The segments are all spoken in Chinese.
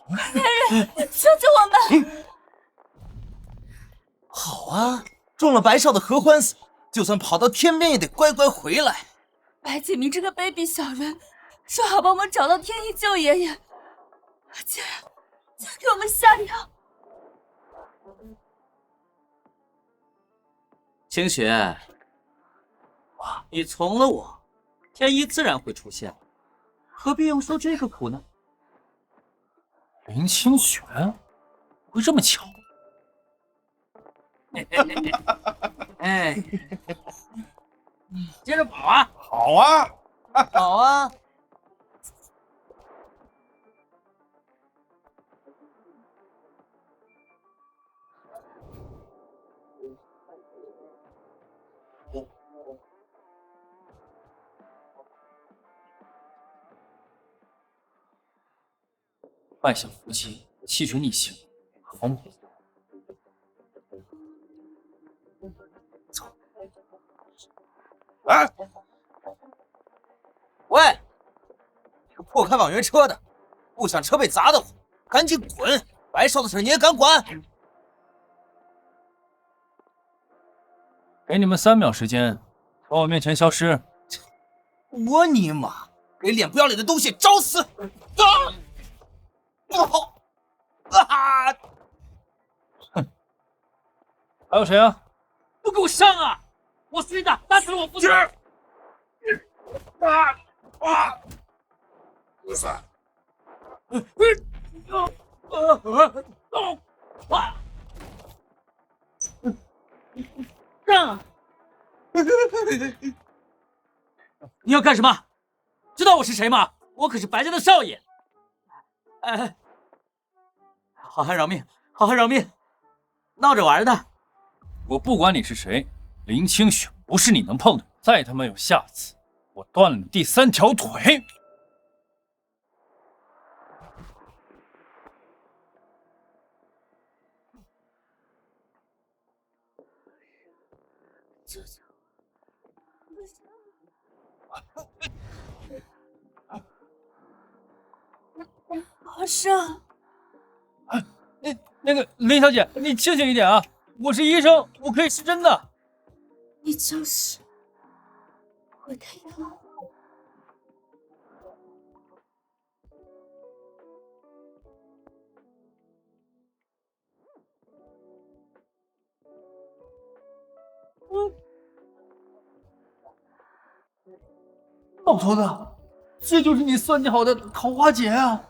救救我们！好啊，中了白少的合欢伞，就算跑到天边也得乖乖回来。白景明这个卑鄙小人，说好帮我们找到天意救爷爷，竟然给我们下药。清雪，你从了我，天意自然会出现，何必用受这个苦呢？林清雪，会这么巧？哎，接着跑啊！好啊，好啊，半小伏击，气血逆行，防不。哎，喂，这个破开网约车的，不想车被砸的话，赶紧滚！白少的事你也敢管？给你们3秒时间，从我面前消失。我尼玛，给脸不要脸的东西找死！不好！啊！还有谁啊？不给我上啊！我虚的，打死了我父亲！不是，让！你要干什么？知道我是谁吗？我可是白家的少爷！哎，好汉饶命，好汉饶命！闹着玩的。我不管你是谁，林清雪不是你能碰的。再他妈有下次，我断了你第3条腿！华生，那个林小姐，你清醒一点啊！我是医生，我可以是真的。你就是我的药。老头子，这就是你算计好的桃花劫啊！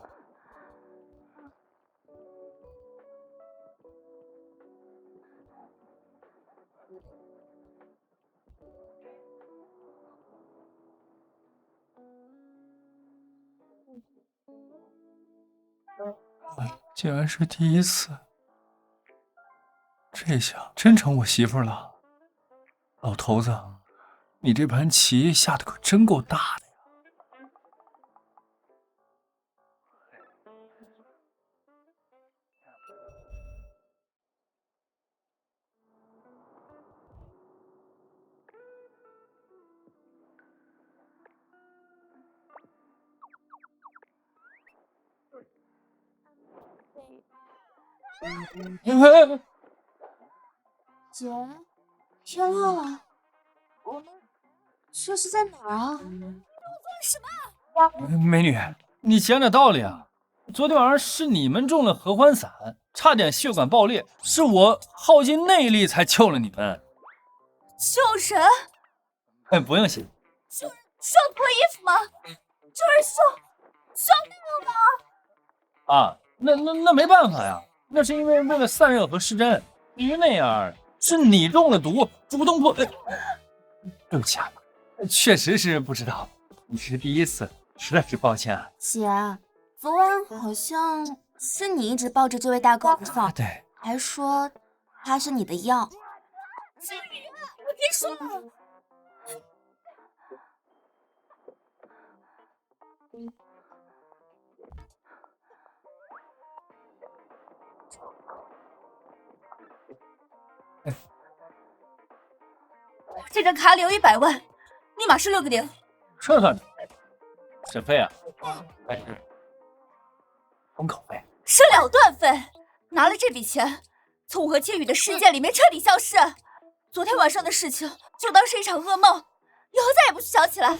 竟然是第1次，这下真成我媳妇了。老头子，你这盘棋下的可真够大的呀！姐，天亮了，我们这是在哪儿啊？你对我做了什么？美女，你讲点道理啊！昨天晚上是你们中了合欢伞，差点血管爆裂，是我耗尽内力才救了你们。救人？哎，不用谢。救人需要脱衣服吗？救人需要那个吗？啊，那没办法呀，那是因为为了散热和失真。至于那样，是你中了毒，主动破。对不起啊，确实是不知道，你是第1次，实在是抱歉啊。姐，昨晚好像是你一直抱着这位大哥不放，对，还说他是你的药。金鱼，我别说了。这张卡里有100万，你马上6个0。这算什么？审费啊？还是封口费？是了断费，拿了这笔钱，从我和千羽的世界里面彻底消失。昨天晚上的事情就当是一场噩梦，以后再也不去想起来。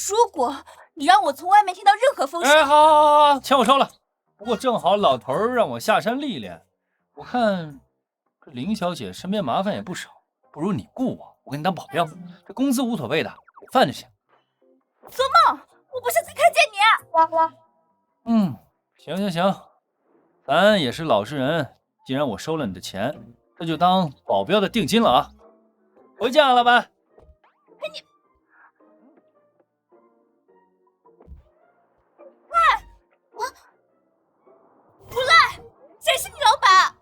如果你让我从外面听到任何风声，好，钱我收了。不过正好老头让我下山历练，我看这林小姐身边麻烦也不少，不如你雇我给你当保镖，这工资无所谓的，给饭就行。做梦！我不想再看见你。行，咱也是老实人，既然我收了你的钱，这就当保镖的定金了啊。回见啊，老板。你，不赖，谁是你老板？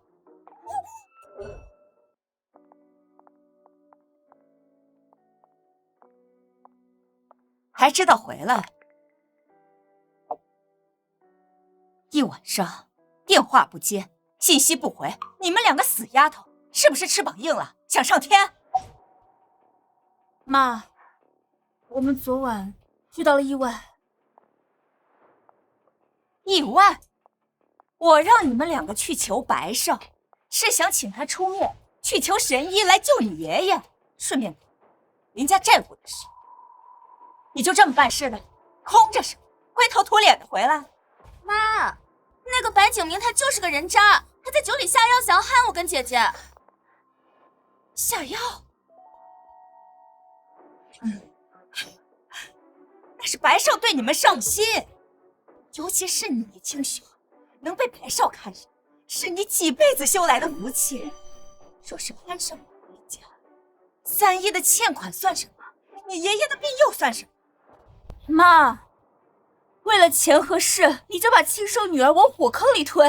还知道回来？一晚上电话不接，信息不回，你们两个死丫头是不是翅膀硬了，想上天？妈，我们昨晚遇到了意外。意外？我让你们两个去求白少，是想请他出面去求神医来救你爷爷，顺便林家债务的事。你就这么办事的，空着手，灰头土脸的回来？妈，那个白景明他就是个人渣，他在酒里下药，想要害我跟姐姐。下药？那是白少对你们上心，尤其是你清雪，能被白少看上，是你几辈子修来的福气。若是攀上我一家，3亿的欠款算什么？你爷爷的病又算什么？妈，为了钱和势，你就把亲生女儿往火坑里推。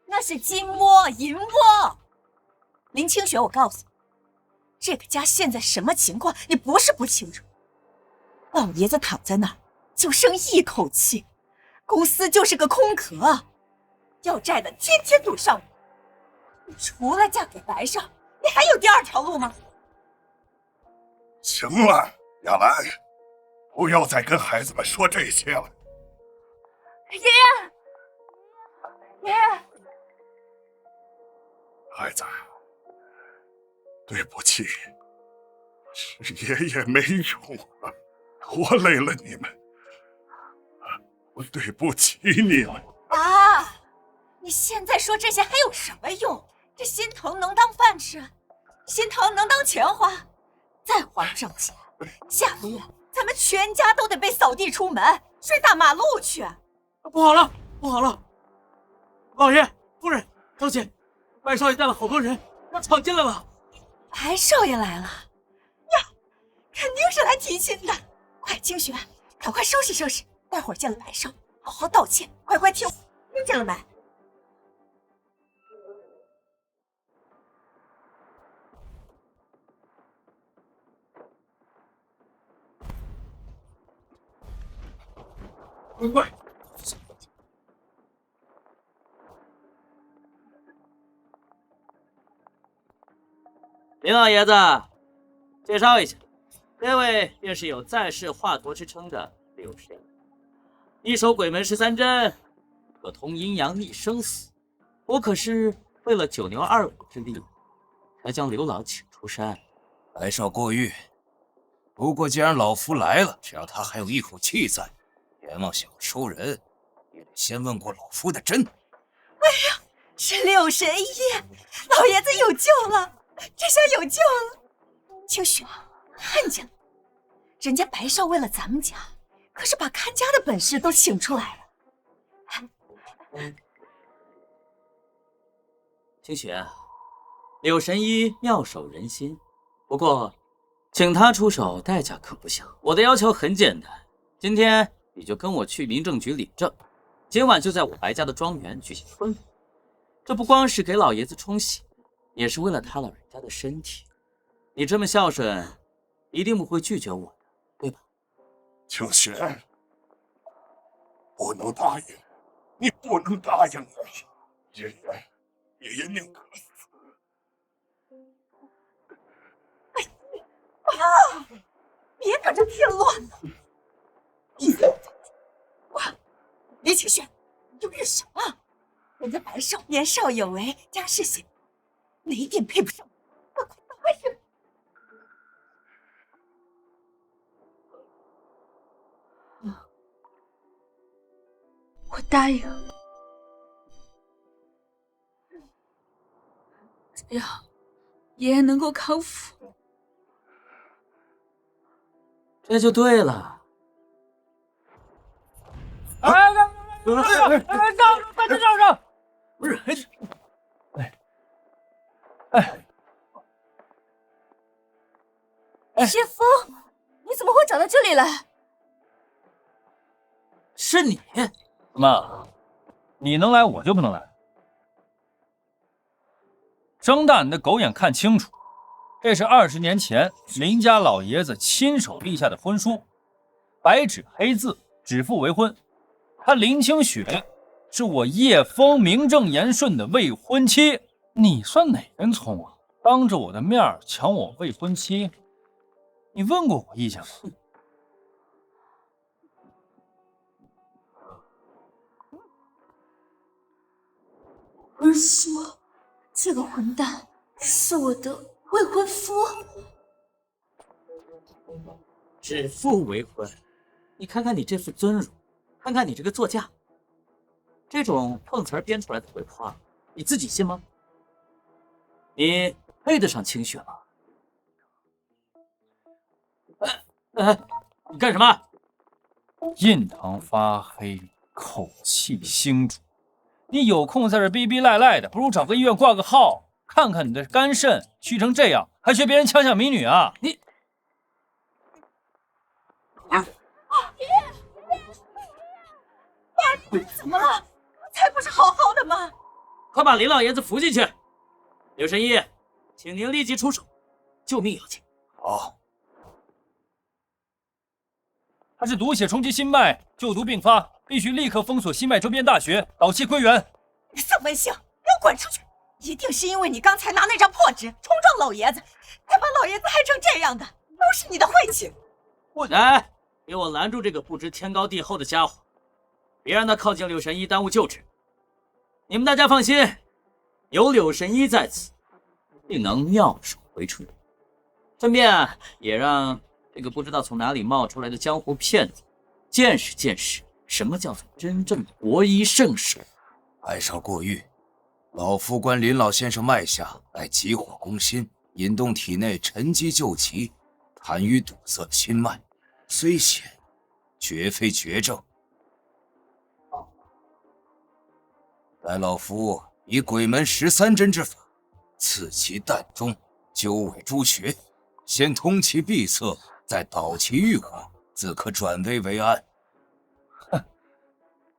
那是金窝银窝。林清雪，我告诉你，这个家现在什么情况，你不是不清楚。老爷子躺在那儿，就剩一口气，公司就是个空壳，要债的天天堵上我。除了嫁给白少，你还有第二条路吗？行了，亚兰，不要再跟孩子们说这些了。爷爷，孩子，对不起，是爷爷没用了，拖累了你们，我对不起你们。爸，你现在说这些还有什么用？这心疼能当饭吃，心疼能当钱花。再还不上钱，下个月咱们全家都得被扫地出门，睡大马路去。不好了，老爷、夫人、小姐，白少爷带了好多人，要闯进来了。白少爷来了呀，肯定是来提亲的。快，清雪，赶快收拾收拾，待会儿见了白少，好好道歉，乖乖听见了没？快！林老爷子，介绍一下，这位便是有在世华佗之称的柳神，一手鬼门13针，可通阴阳逆生死。我可是为了九牛二虎之力，才将刘老请出山。白少过誉，不过既然老夫来了，只要他还有一口气在，阎王想收人，也得先问过老夫的真。哎呀，是柳神医，老爷子有救了，这下有救了。清雪，看见了，人家白少为了咱们家，可是把看家的本事都请出来了。清雪，柳神医妙手仁心，不过请他出手代价可不小。我的要求很简单，今天你就跟我去民政局领证，今晚就在我白家的庄园举行婚礼。这不光是给老爷子冲喜，也是为了他老人家的身体。你这么孝顺，一定不会拒绝我的，对吧？清雪，不能答应，你不能答应我。爷爷宁可死。啊！别搁这添乱了！李清雪，犹豫什么？人家白少年少有为，家世显赫，哪一点配不上我？快答应！我答应，只要爷爷能够康复。这就对了。哎，让！大家让让！不是，谢峰，你怎么会找到这里来？是你？怎么，你能来我就不能来？睁大你的狗眼看清楚，这是20年前林家老爷子亲手立下的婚书，白纸黑字，指腹为婚。他林清雪是我叶枫名正言顺的未婚妻，你算哪根葱啊？当着我的面抢我未婚妻，你问过我意见吗？不是说这个混蛋是我的未婚夫？指腹为婚，你看看你这副尊容，看看你这个座驾，这种碰瓷儿编出来的鬼话，你自己信吗？你配得上清雪吗？你干什么？印堂发黑，口气腥浊。你有空在这逼逼赖赖的，不如找个医院挂个号，看看你的肝肾虚成这样，还学别人强抢民女啊！你你怎么了？才不是好好的吗？快把林老爷子扶进去！刘神医，请您立即出手，救命要紧。好。他是毒血冲击心脉，救毒并发，必须立刻封锁心脉周边大穴，导气归元。宋文兴，给我滚出去！一定是因为你刚才拿那张破纸冲撞老爷子，才把老爷子害成这样的，都是你的晦气！来，给我拦住这个不知天高地厚的家伙，别让他靠近柳神医，耽误救治。你们大家放心，有柳神医在此，定能妙手回春。顺便也让这个不知道从哪里冒出来的江湖骗子见识见识什么叫做真正的国医圣手。白少过誉，老夫观林老先生脉下乃急火攻心，引动体内沉积旧疾，痰瘀堵塞心脉，虽险，绝非绝症。待老夫以鬼门13针之法，刺其膻中，揪尾诸穴，先通其闭塞，再导其郁火，自可转危为安。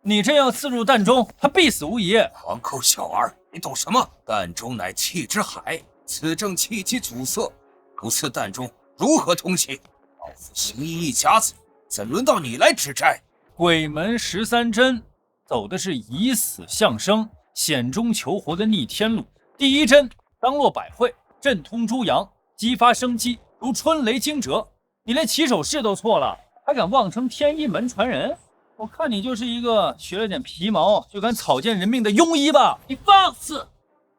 你这样刺入膻中，他必死无疑。黄口小儿，你懂什么？膻中乃气之海，此正气机阻塞，不刺膻中，如何通气？老夫行医一甲子，怎轮到你来指摘？鬼门13针走的是以死向生、险中求活的逆天路。第一针当落百会，震通诸阳，激发生机，如春雷惊蛰。你连起手式都错了，还敢妄称天医门传人？我看你就是一个学了点皮毛就敢草菅人命的庸医吧！你放肆！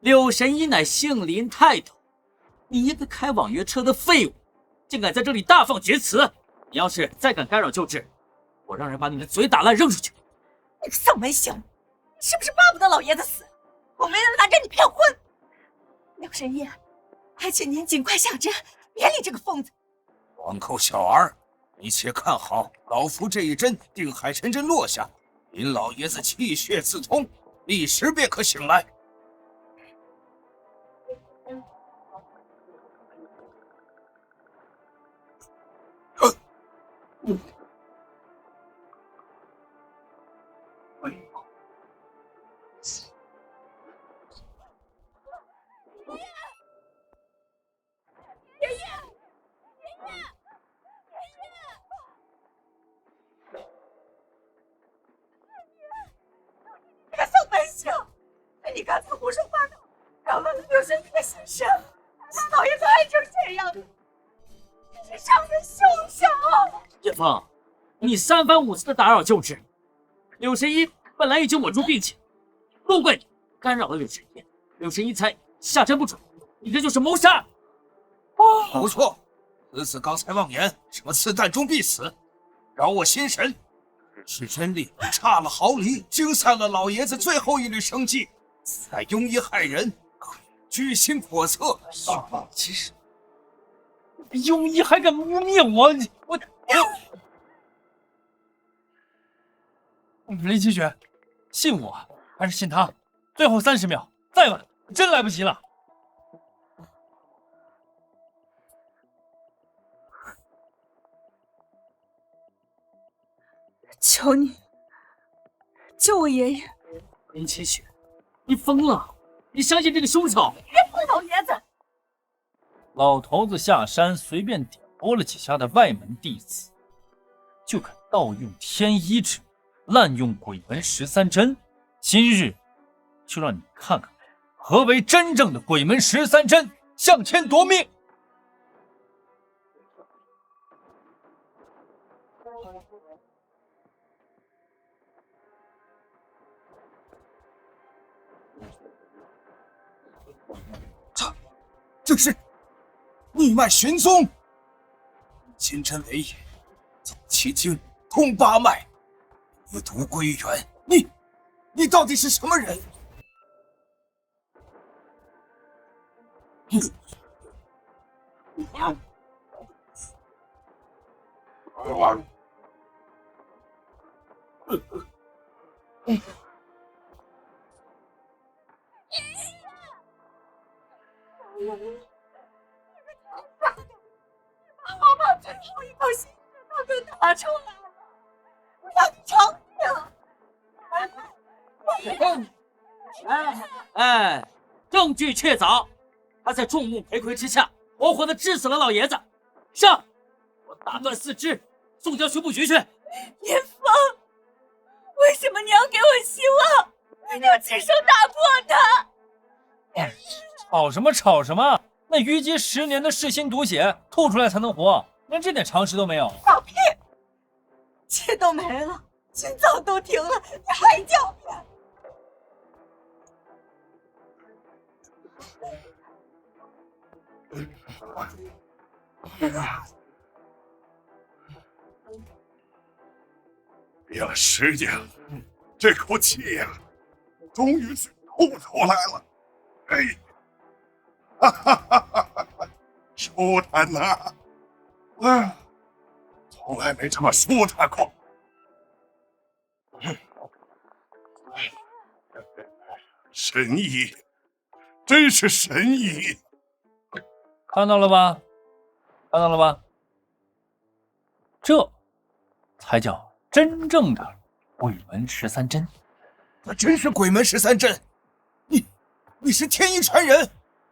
柳神医乃杏林泰斗，你一个开网约车的废物，竟敢在这里大放厥词！你要是再敢干扰救治，我让人把你的嘴打烂扔出去！那个丧门星，你是不是巴不得老爷子死？我没能拿着你骗婚。柳神医，还请您尽快下针，别理这个疯子。黄口小儿，你且看好，老夫这一针定海神针落下，林老爷子气血自通，立时便可醒来。你刚才胡说八道，扰乱了柳神医的心神，把老爷子害成这样，你是杀人凶手！叶枫，你3番5次的打扰救治，柳神医本来已经稳住病情，都怪你干扰了柳神医，柳神医才下针不准。你这就是谋杀！不错，此子刚才妄言什么刺弹中必死，扰我心神，是真力差了毫厘，惊散了老爷子最后一缕生机，再庸医害人，居心叵测。其实庸医还敢污蔑我！林清雪，信我还是信他？最后30秒，再晚真来不及了。求你救我爷爷！林清雪，你疯了！你相信这个凶手？别碰老爷子！老头子下山随便点拨了几下的外门弟子，就敢盗用天医之物，滥用鬼门13针。今日就让你看看何为真正的鬼门13针，向前夺命！这是逆脉寻踪，金针雷也，走七经，通八脉，以毒归元。你到底是什么人？我把最后一口心血都给打出来了，我要你偿命！哎，证据确凿，他在众目睽睽之下，活活的治死了老爷子。上，我打断4肢，送交巡捕局去。严峰，为什么你要给我希望？你要亲手打破他！吵什么吵什么？那虞姬10年的噬心毒血吐出来才能活，连这点常识都没有。放屁！气都没了，心脏都停了，你还叫骗？憋了10年了，这口气呀，终于是吐出来了。哎，哈哈哈哈哈！舒坦呐，从来没这么舒坦过。神医，真是神医！看到了吧？看到了吧？这才叫真正的鬼门13针。那真是鬼门13针！你是天医传人？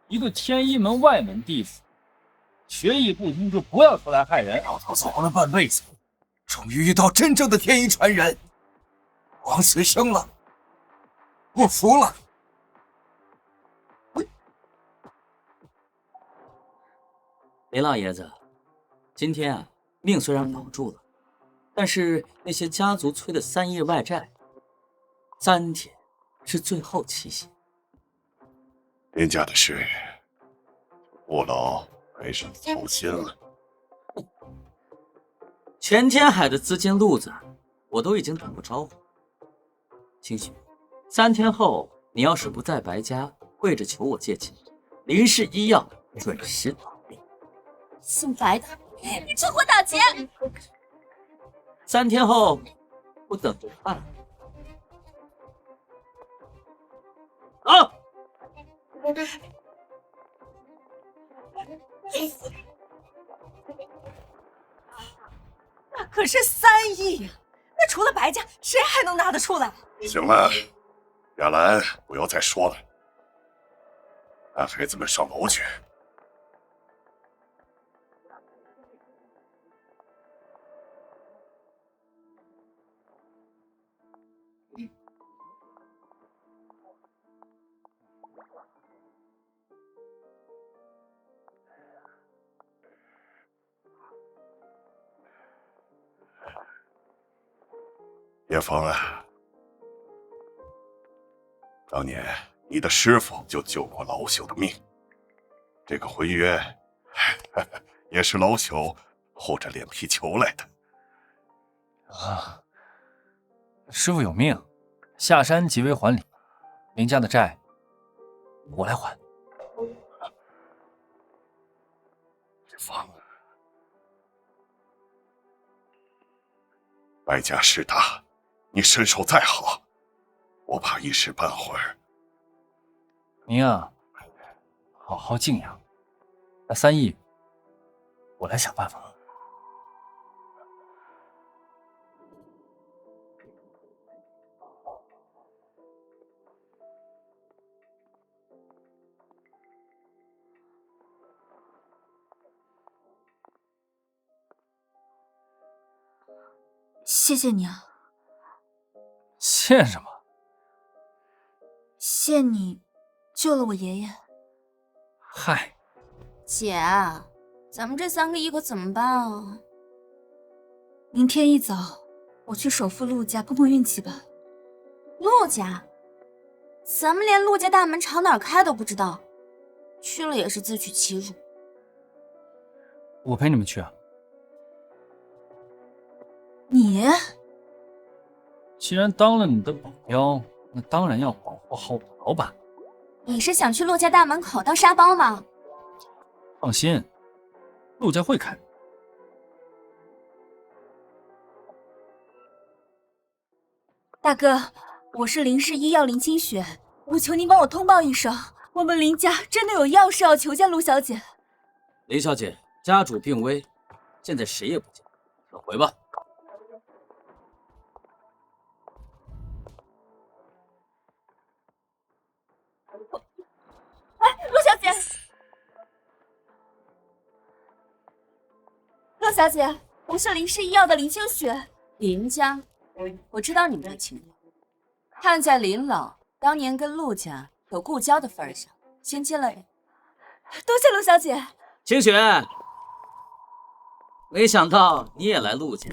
一个天医门外门弟子，学艺不通就不要出来害人。老头子熬了半辈子，终于遇到真正的天医传人，王慈生了，我服了。林老爷子，今天啊，命虽然保住了，但是那些家族催的3亿外债，3天是最后期限。林家的事，不劳没什么操心了。全天海的资金路子，我都已经打过招呼。清雪，3天后你要是不在白家跪着求我借钱，林氏医药准时倒闭。姓白的，你趁火打劫！3天后，我等着看。啊！那可是3亿呀！那除了白家，谁还能拿得出来？行了，亚兰，不要再说了，带孩子们上楼去。叶枫啊，当年你的师傅就救过老朽的命，这个婚约也是老朽厚着脸皮求来的。啊，师傅有命，下山即为还礼，林家的债我来还。志芳，败家势大，你身手再好，我怕一时半会儿。您啊，好好静养。那3亿，我来想办法。谢谢你啊，谢什么？谢你救了我爷爷。嗨，姐，咱们这3个亿可怎么办啊？明天一早我去首富陆家碰碰运气吧。陆家？咱们连陆家大门朝哪儿开都不知道，去了也是自取其辱。我陪你们去啊。你？既然当了你的保镖，那当然要保护好我的老板。你是想去陆家大门口当沙包吗？放心，陆家会开。大哥，我是林氏医药林清雪，我求您帮我通报一声，我们林家真的有要事要求见陆小姐。林小姐，家主病危，现在谁也不见，快回吧。陆小姐，陆小姐，我是林氏医药的林清雪。林家，我知道你们的情况。看在林老当年跟陆家有故交的份上，先接了人。多谢陆小姐。清雪，没想到你也来陆家，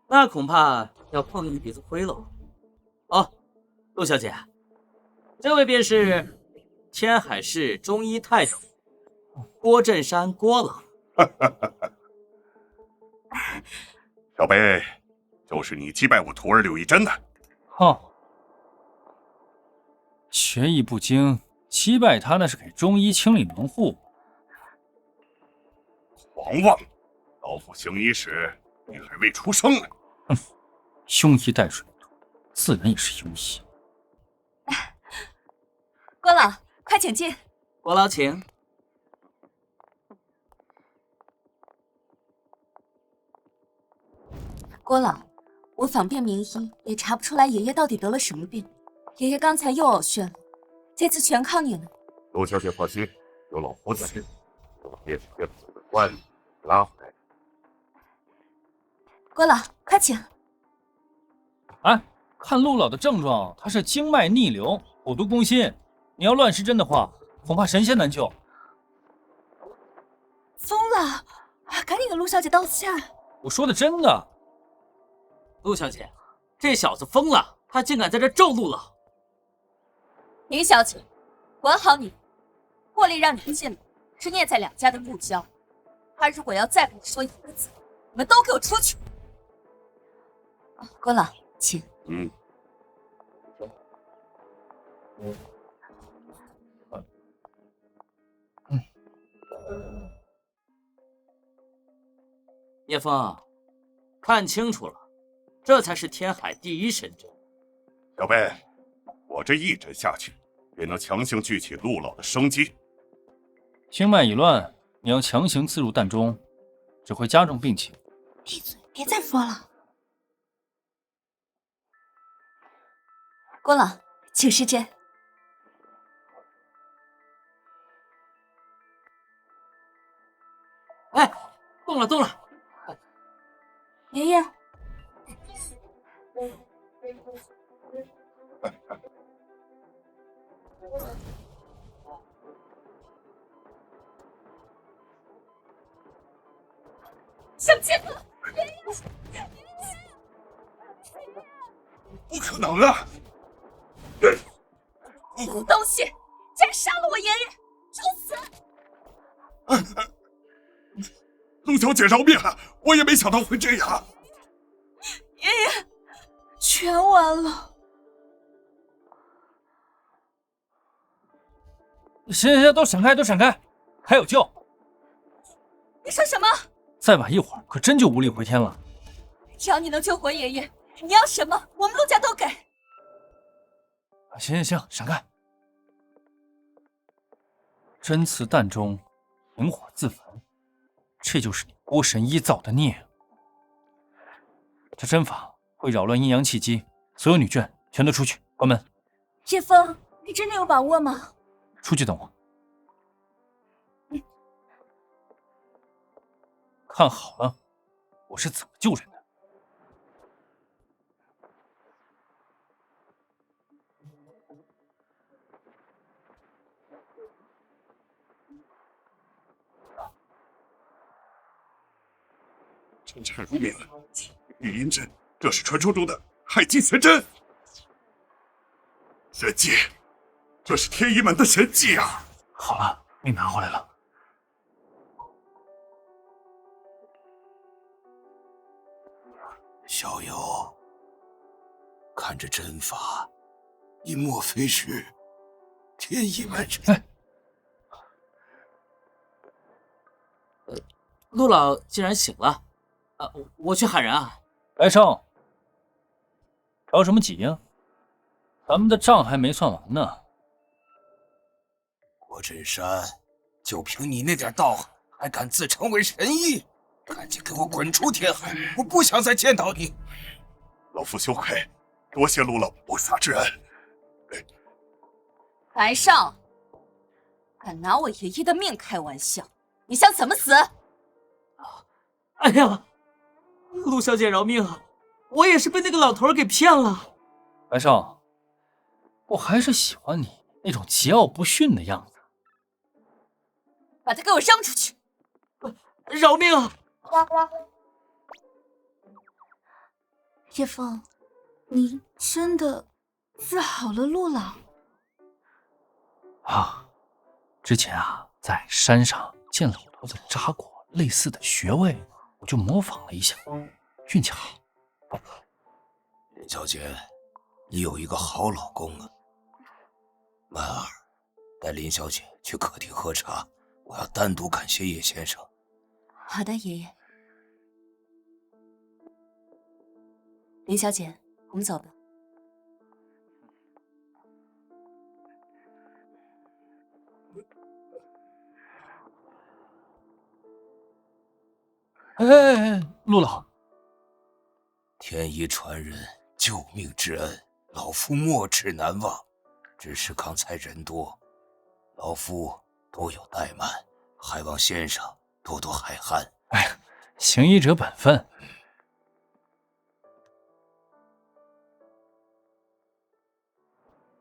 那恐怕要碰一鼻子灰喽。哦，陆小姐，这位便是天海市中医泰斗郭振山郭老。小贝，就是你击败我徒儿柳一真的。哼，学艺不精，击败他那是给中医清理门户。狂妄！老夫行医时，你还未出生呢。哼，庸医带水土，自然也是庸医。郭老，快请进。郭老，请。郭老，我访遍名医，也查不出来爷爷到底得了什么病。爷爷刚才又呕血了，这次全靠你了。陆小姐放心，有老夫在，我也是别把这个官拉回来。郭老，快请。哎，看陆老的症状，他是经脉逆流，火毒攻心。你要乱施针的话，恐怕神仙难救。疯了！赶紧给陆小姐道歉。我说的真的。陆小姐，这小子疯了，他竟敢在这咒陆老。林小姐，管好你，霍力让你们进来，是聂在两家的故交。他如果要再不说一个字，你们都给我出去。郭老，请。叶枫，看清楚了，这才是天海第一神针。小贝，我这一针下去，便能强行聚起陆老的生机。经脉已乱，你要强行刺入膻中，只会加重病情。闭嘴，别再说了。郭老，请施针。哎，动了动了！爷爷，小贱妇！不可能啊！死东西，竟然杀了我爷爷，找死！陆小姐饶命啊！我也没想到会这样。爷爷，全完了。行，都闪开，都闪开，还有救！你说什么？再晚一会儿，可真就无力回天了。只要你能救活爷爷，你要什么，我们陆家都给。行，闪开！真刺蛋中，引火自焚，这就是你郭神医造的孽。这针法会扰乱阴阳气机，所有女眷全都出去，关门。叶枫，你真的有把握吗？出去等我。看好了，我是怎么救人的。陈产如命，玉阴针，这是传说中的害金神针。神技，这是天一门的神技啊！好了，命拿回来了。小友，看这针法，你莫非是天一门人？陆老既然醒了，我去喊人啊。白胜，着什么急呀？咱们的账还没算完呢。郭振山，就凭你那点道行，还敢自称为神医？赶紧给我滚出天海！我不想再见到你。老夫羞愧，多谢陆老菩萨之恩。白胜，敢拿我爷爷的命开玩笑，你想怎么死？哎呀，陆小姐饶命啊！我也是被那个老头给骗了。白胜，我还是喜欢你那种桀骜不驯的样子。把他给我扔出去！饶命啊！叶枫，你真的治好了陆老？啊，之前在山上见老头子扎过类似的穴位，我就模仿了一下，运气好。林小姐，你有一个好老公啊。曼儿，带林小姐去客厅喝茶，我要单独感谢叶先生。好的，爷爷。林小姐，我们走吧。哎，陆老，天一传人，救命之恩，老夫没齿难忘。只是刚才人多，老夫多有怠慢，还望先生多多海涵。哎，行医者本分。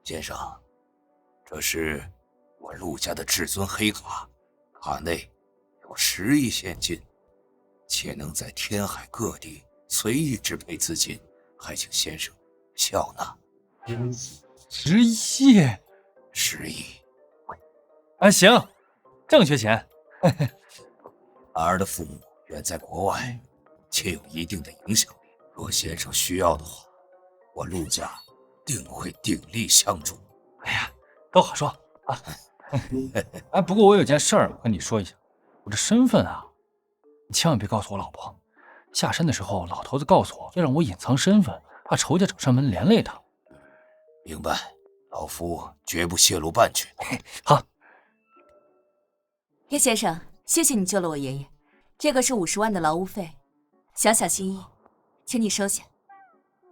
先生，这是我陆家的至尊黑卡，卡内有10亿现金，且能在天海各地随意支配资金，还请先生笑纳。10亿10亿，啊，行，正缺钱。儿的父母远在国外，且有一定的影响力。若先生需要的话，我陆家定会鼎力相助。哎呀，都好说啊。哎，不过我有件事儿跟你说一下，我这身份你千万别告诉我老婆。下山的时候，老头子告诉我要让我隐藏身份，怕仇家找上门连累他。明白，老夫绝不泄露半句。好，叶先生，谢谢你救了我爷爷，这个是50万的劳务费，小小心意，请你收下。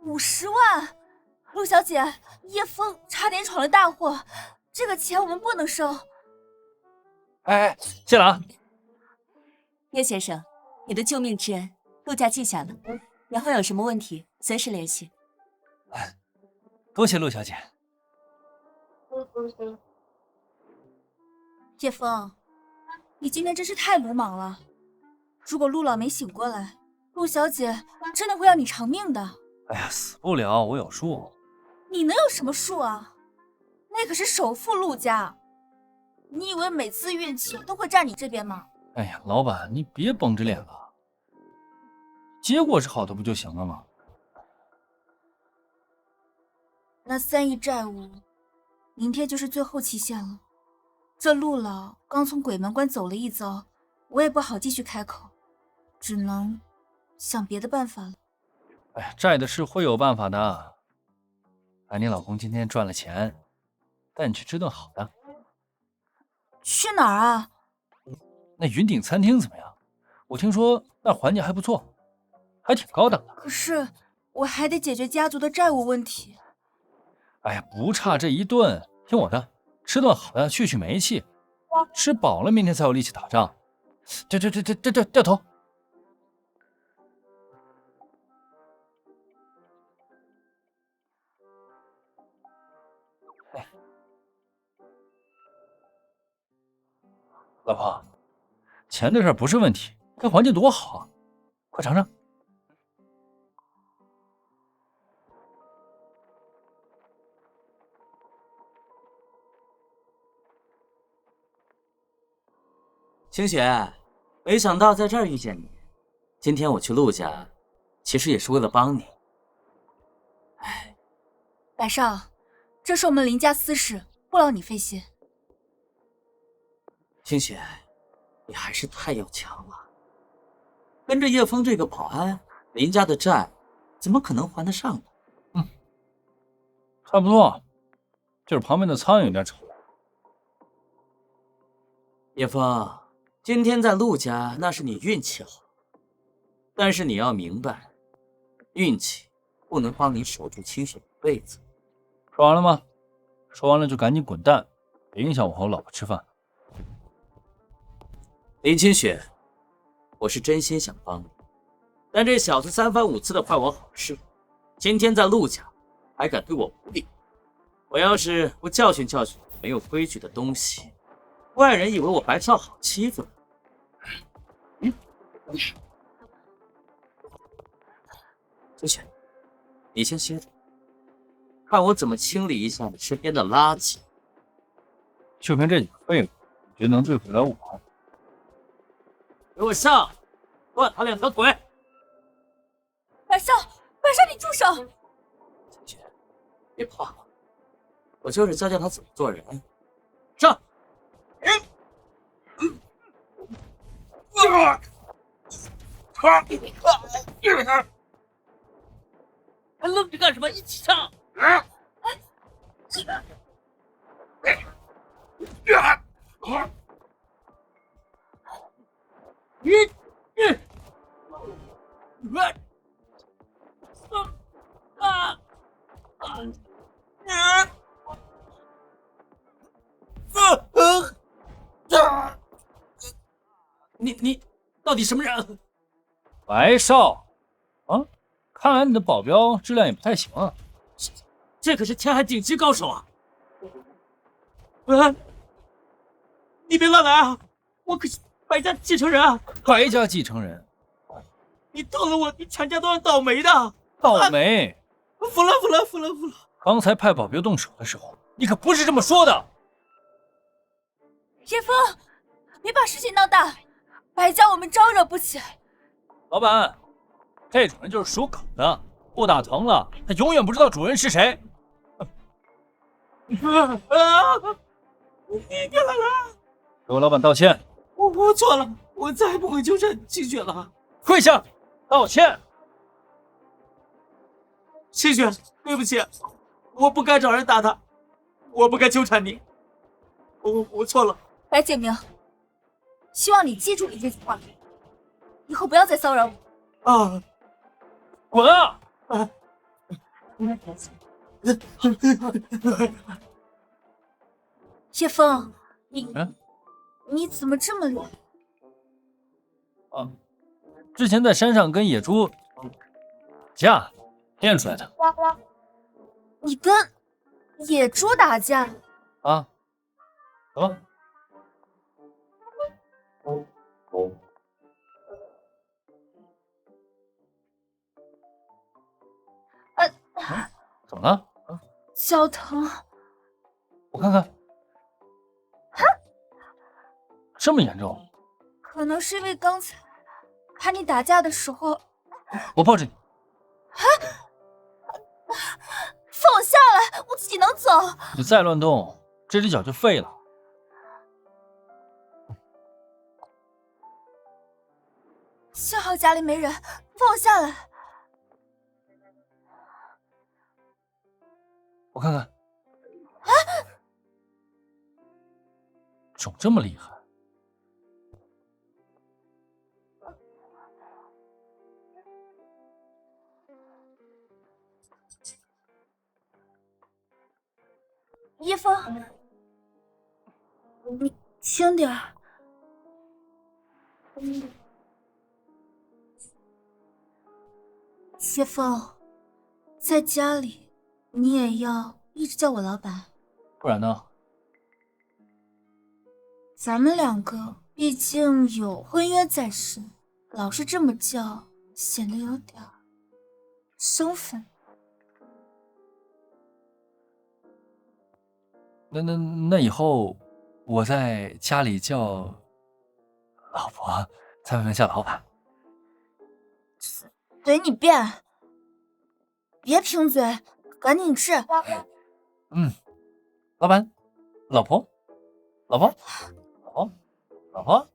50万，陆小姐，叶枫差点闯了大祸，这个钱我们不能收。哎，谢了啊。叶先生，你的救命之恩，陆家记下了，以后有什么问题随时联系。多谢陆小姐。叶枫，你今天真是太鲁莽了。如果陆老没醒过来，陆小姐真的会要你偿命的。哎呀，死不了，我有数。你能有什么数啊？那可是首富陆家，你以为每次运气都会站你这边吗？哎呀，老板，你别绷着脸了，结果是好的不就行了吗？那3亿债务，明天就是最后期限了。这陆老刚从鬼门关走了一遭，我也不好继续开口，只能想别的办法了。哎呀，债的事会有办法的。哎，你老公今天赚了钱，带你去吃顿好的。去哪儿啊？那云顶餐厅怎么样？我听说那环境还不错，还挺高档的。可是我还得解决家族的债务问题。哎呀，不差这一顿，听我的，吃顿好的去煤气，吃饱了明天才有力气打仗。掉头。老婆，钱的事不是问题，这环境多好啊，快尝尝。清雪，没想到在这儿遇见你。今天我去陆家，其实也是为了帮你。哎，百少，这是我们林家私事，不劳你费心。清雪，你还是太要强了。跟着叶枫这个保安，林家的债怎么可能还得上呢？差不多，就是旁边的苍蝇有点吵。叶枫，今天在陆家那是你运气好，但是你要明白，运气不能帮你守住清雪一辈子。说完了吗？说完了就赶紧滚蛋，别影响我和我老婆吃饭。林清雪，我是真心想帮你，但这小子3番5次的坏我好事，今天在陆家还敢对我无礼。我要是不教训教训没有规矩的东西，外人以为我白少好欺负呢。清雪，你先歇着，看我怎么清理一下你身边的垃圾。就凭这几个废物，你觉得能对付了我？给我上，断他2条腿！百少，你住手！清雪，别怕，我就是教教他怎么做人。上！还愣着干什么？一起上！你到底什么人？白少，啊，看来你的保镖质量也不太行啊。这可是天海顶级高手啊！你别乱来啊！我可是白家继承人啊！白家继承人，你动了我，你全家都要倒霉的！倒霉！服了！刚才派保镖动手的时候，你可不是这么说的。叶枫，别把事情闹大，白家我们招惹不起。老板，这种人就是属狗的，不打疼了，他永远不知道主人是谁。你别来了！给我老板道歉。我错了，我再也不会纠缠清雪了。跪下，道歉。清雪，对不起，我不该找人打他，我不该纠缠你，我错了。白景明，希望你记住你这句话，以后不要再骚扰我。啊！滚啊！叶枫，你怎么这么厉害？啊，之前在山上跟野猪架练出来的。你跟野猪打架？啊，走吧。怎么了？脚疼。我看看，这么严重？可能是因为刚才怕你打架的时候，我抱着你。放我下来，我自己能走。你再乱动，这只脚就废了。幸好家里没人，放我下来。我看看，肿这么厉害？叶枫，你轻点儿。叶枫，在家里你也要一直叫我老板，不然呢？咱们两个毕竟有婚约在身，老是这么叫，显得有点生分。那以后我在家里叫老婆，在外面叫老板。随你便，别贫嘴，赶紧吃。老板，老婆，老婆，老婆，老婆，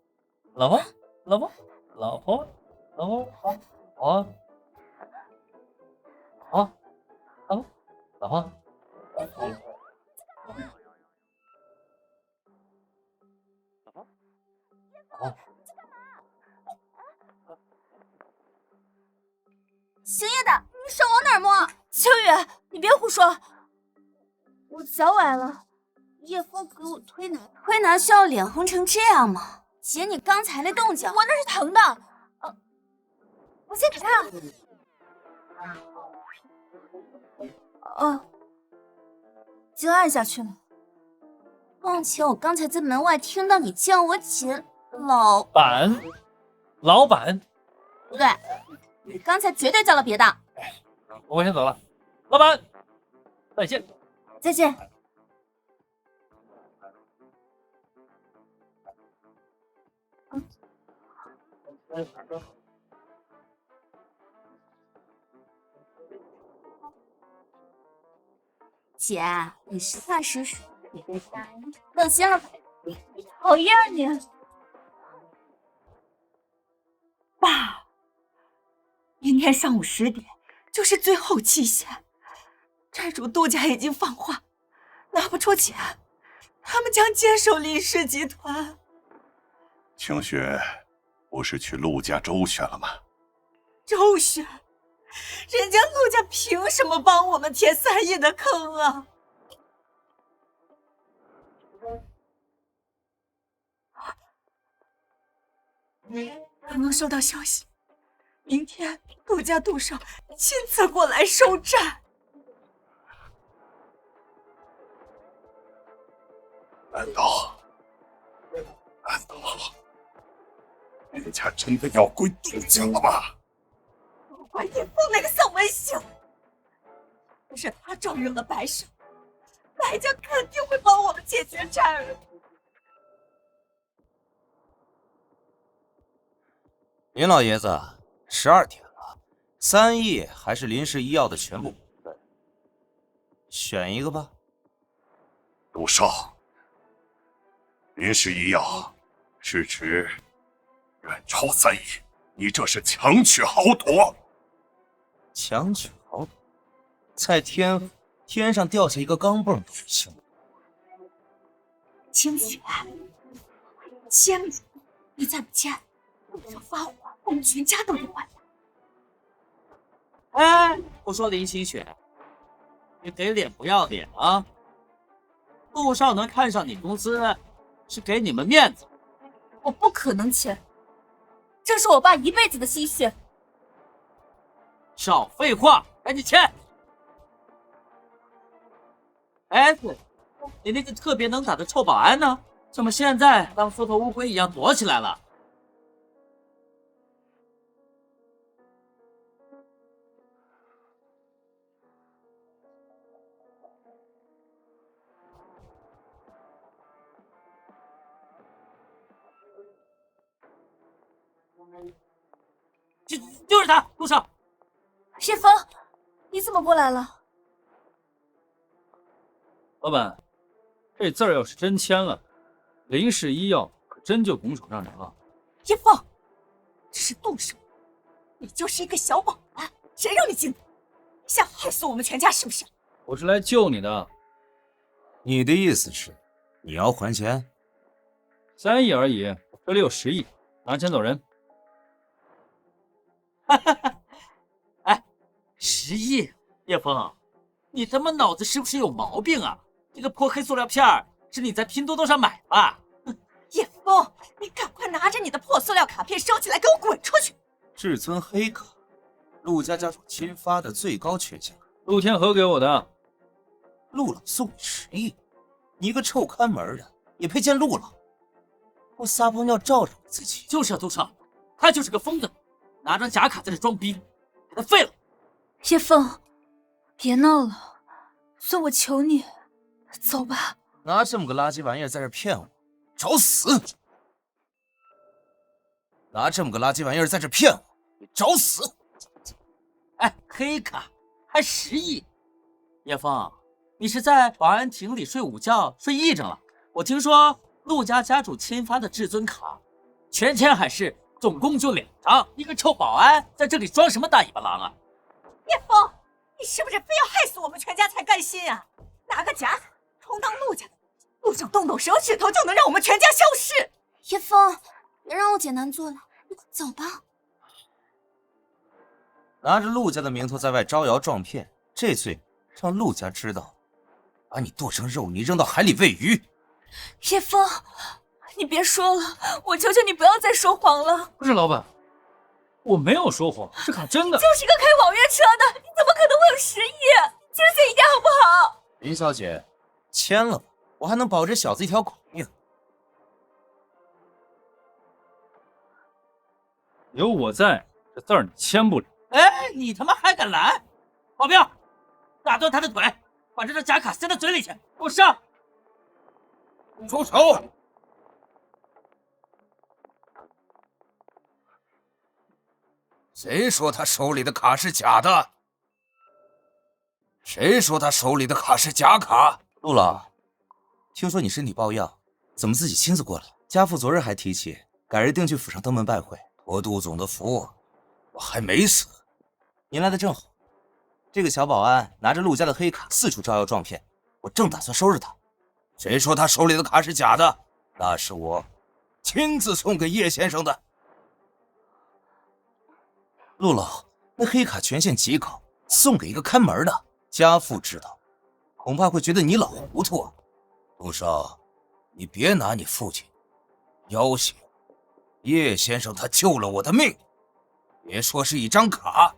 老婆，老婆，老婆，老婆，好，好，好，老婆。姓叶的，你手往哪儿摸？秋雨，你别胡说。我脚崴了，叶枫给我推拿。推拿需要脸红成这样吗？姐，你刚才那动静，我那是疼的。我先给看。已经按下去了。况且我刚才在门外听到你叫我姐老板，老板，不对，你刚才绝对叫了别的。我先走了，老板，再见。再见。姐，你实话实说，你对大人放心了吧？讨厌你，爸，明天上午10点就是最后期限，债主杜家已经放话，拿不出钱，他们将接手李氏集团。清雪不是去陆家周旋了吗？周旋？人家陆家凭什么帮我们填3亿的坑啊？刚刚收到消息，明天陆家杜少亲自过来收债。难道人家真的要归杜家了吗？不怪叶枫那个丧门星，要是他招惹了白少，白家肯定会帮我们解决债务。林老爷子，12点了，3亿还是林氏医药的全部股份，选一个吧。杜少，林氏医药市值远超3亿，你这是强取豪夺！强取豪夺，在天上掉下一个钢镚都不行。清雪，签住！你再不签，陆少发火，我们全家都得完蛋。哎，我说林清雪，你给脸不要脸啊！陆少能看上你公司，是给你们面子。我不可能签，这是我爸一辈子的心血。少废话，赶紧签！哎，对，你那个特别能打的臭保安呢？怎么现在当缩头乌龟一样躲起来了？就是他，陆少。叶枫，你怎么过来了？老板，这字儿要是真签了，林氏医药可真就拱手让人了。叶枫，这是动手！你就是一个小保安，谁让你进的？想害死我们全家是不是？我是来救你的。你的意思是，你要还钱3亿而已，这里有10亿，拿钱走人。哎，10亿，叶枫，你他妈脑子是不是有毛病啊？这个破黑塑料片是你在拼多多上买的吧？叶枫，你赶快拿着你的破塑料卡片收起来，给我滚出去！至尊黑卡，陆家家主亲发的最高权限。陆天河给我的。陆老送你10亿，你一个臭看门的也配见陆老？我撒泡尿照着你自己。就是啊，杜少，他就是个疯子，拿张假卡在这装逼，给他废了。叶枫，别闹了，算我求你，走吧。拿这么个垃圾玩意儿在这骗我，找死！拿这么个垃圾玩意儿在这骗我，你找死！哎，黑卡还10亿，叶枫，你是在保安亭里睡午觉睡癔症了？我听说陆家家主亲发的至尊卡，全签海誓，总共就2张，一个臭保安在这里装什么大尾巴狼啊？叶枫，你是不是非要害死我们全家才甘心啊？拿个假卡充当陆家的，陆上动手指头就能让我们全家消失？叶枫，别让我姐难做了，你快走吧。拿着陆家的名头在外招摇撞骗，这罪让陆家知道，把你剁成肉泥扔到海里喂鱼。叶枫，你别说了，我求求你不要再说谎了。不是老板，我没有说谎，这卡真的。就是个开网约车的，你怎么可能会有10亿？清醒一点好不好？林小姐，签了吧，我还能保这小子一条狗命。有我在，这字儿你签不了。哎，你他妈还敢来！保镖，打断他的腿，把这张假卡塞到嘴里去，给我上！住手！谁说他手里的卡是假的？谁说他手里的卡是假卡？陆老，听说你身体抱恙，怎么自己亲自过来？家父昨日还提起改日定去府上登门拜会。托杜总的福，我还没死。您来的正好。这个小保安拿着陆家的黑卡四处招摇撞骗，我正打算收拾他。谁说他手里的卡是假的？那是我亲自送给叶先生的。陆老，那黑卡权限极高，送给一个看门的，家父知道，恐怕会觉得你老糊涂啊。陆少，你别拿你父亲要挟我。叶先生他救了我的命，别说是一张卡，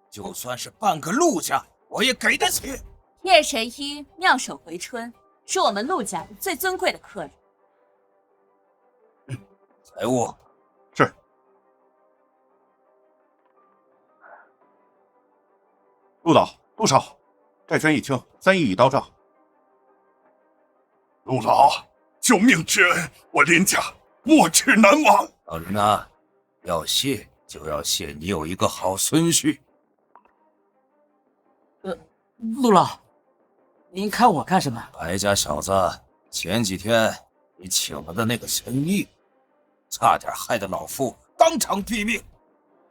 就算是半个陆家，我也给得起。叶神医妙手回春，是我们陆家最尊贵的客人。财务是。陆导、陆少，债权已清，3亿已到账。陆老，救命之恩，我林家没齿难忘。老林啊，要谢就要谢你有一个好孙婿。陆老，您看我干什么？白家小子，前几天你请了的那个神医，差点害得老夫当场毙命，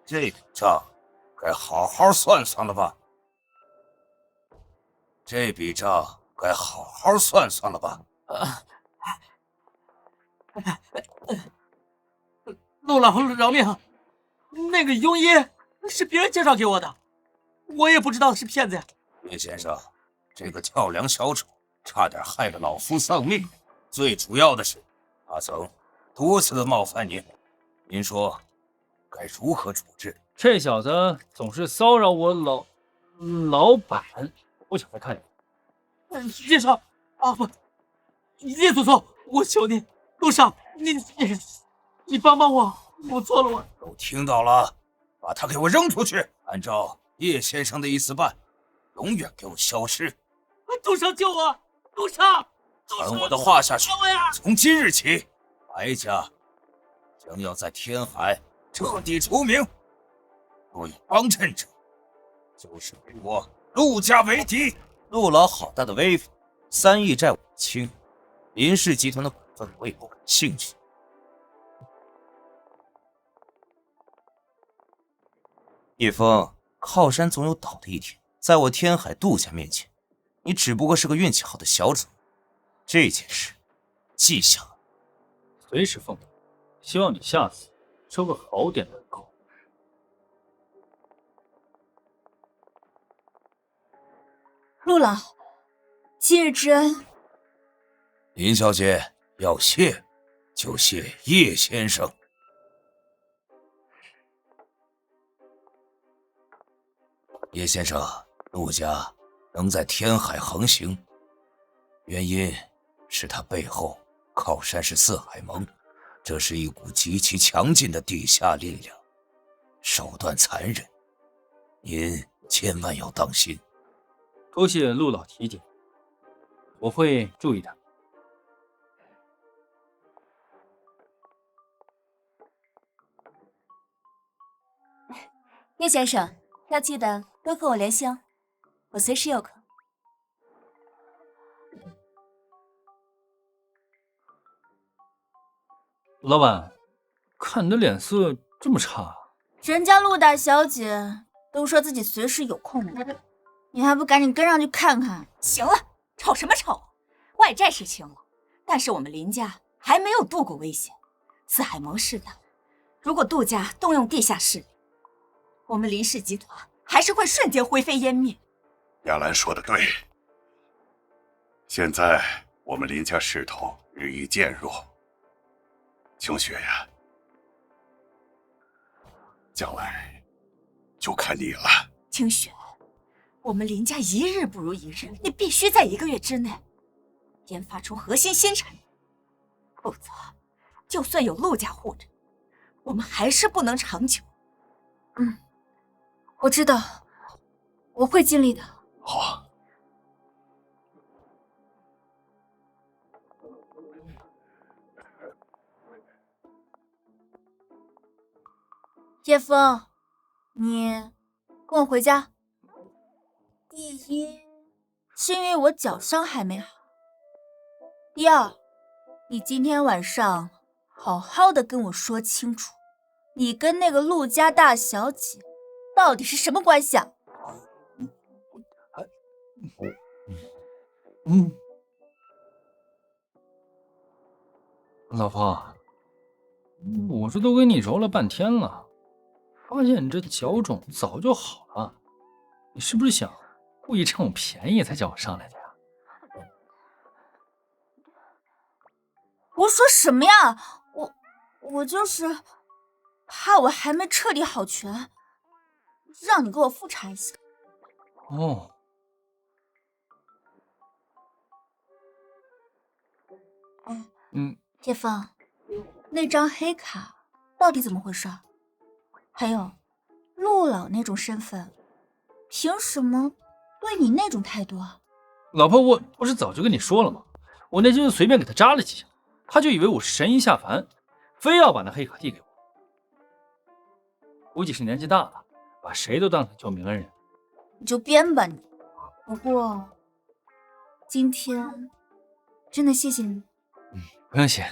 这笔账该好好算算了吧？这笔账该好好算算了吧？陆老饶命！那个庸医是别人介绍给我的，我也不知道是骗子呀。叶先生，这个跳梁小丑差点害了老夫丧命，最主要的是，他曾多次的冒犯您，您说该如何处置？这小子总是骚扰我老板，我不想再看见。叶少啊，不，叶祖宗，我求你，陆少，你帮帮我，我错了，我都听到了，把他给我扔出去，按照叶先生的意思办，永远给我消失。杜少救我，杜少，传我的话下去，救我呀！从今日起，白家将要在天海彻底除名。若有帮衬者，就是与我陆家为敌。陆老好大的威风，3亿债我清，林氏集团的股份我也不感兴趣。叶枫，靠山总有倒的一天，在我天海杜家面前，你只不过是个运气好的小种。这件事记下了。随时奉陪，希望你下次收个好点的狗。陆老，今日之恩，林小姐要谢，就谢叶先生。叶先生，陆家能在天海横行，原因是他背后靠山是四海盟，这是一股极其强劲的地下力量，手段残忍，您千万要当心。多谢陆老提点，我会注意的。叶先生要记得多和我联系哦，我随时有空。老板，看你的脸色这么差，人家陆大小姐都说自己随时有空了，你还不赶紧跟上去看看？行了，吵什么吵？外债是清了，但是我们林家还没有渡过危险。四海盟誓的，如果杜家动用地下势力，我们林氏集团还是会瞬间灰飞烟灭。亚兰说的对，现在我们林家势头日益渐弱，清雪呀，将来就看你了。清雪，我们林家一日不如一日，你必须在1个月之内研发出核心新产品，否则就算有陆家护着，我们还是不能长久。我知道，我会尽力的。好，叶枫，你跟我回家。第一，是因为我脚伤还没好；第二，你今天晚上好好的跟我说清楚，你跟那个陆家大小姐到底是什么关系啊？老婆，我这都给你揉了半天了，发现你这脚肿早就好了，你是不是想故意趁我便宜才叫我上来的呀？我说什么呀？我就是怕我还没彻底好全，让你给我复查一下。哦，叶枫，那张黑卡到底怎么回事？还有，陆老那种身份，凭什么对你那种态度啊？老婆，我不是早就跟你说了吗？我那就随便给他扎了几下，他就以为我是神医下凡，非要把那黑卡递给我。估计是年纪大了，把谁都当成救命恩人。你就编吧你。不过，今天真的谢谢你。不用谢。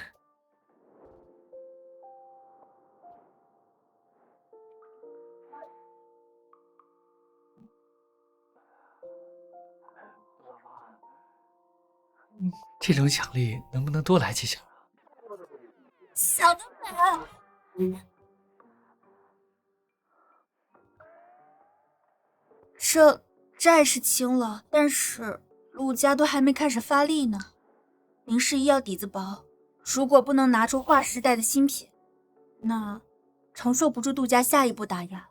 这种奖励能不能多来几下？小的美。这债是清了，但是陆家都还没开始发力呢。林氏医药底子薄，如果不能拿出划时代的新品，那承受不住杜家下一步打压。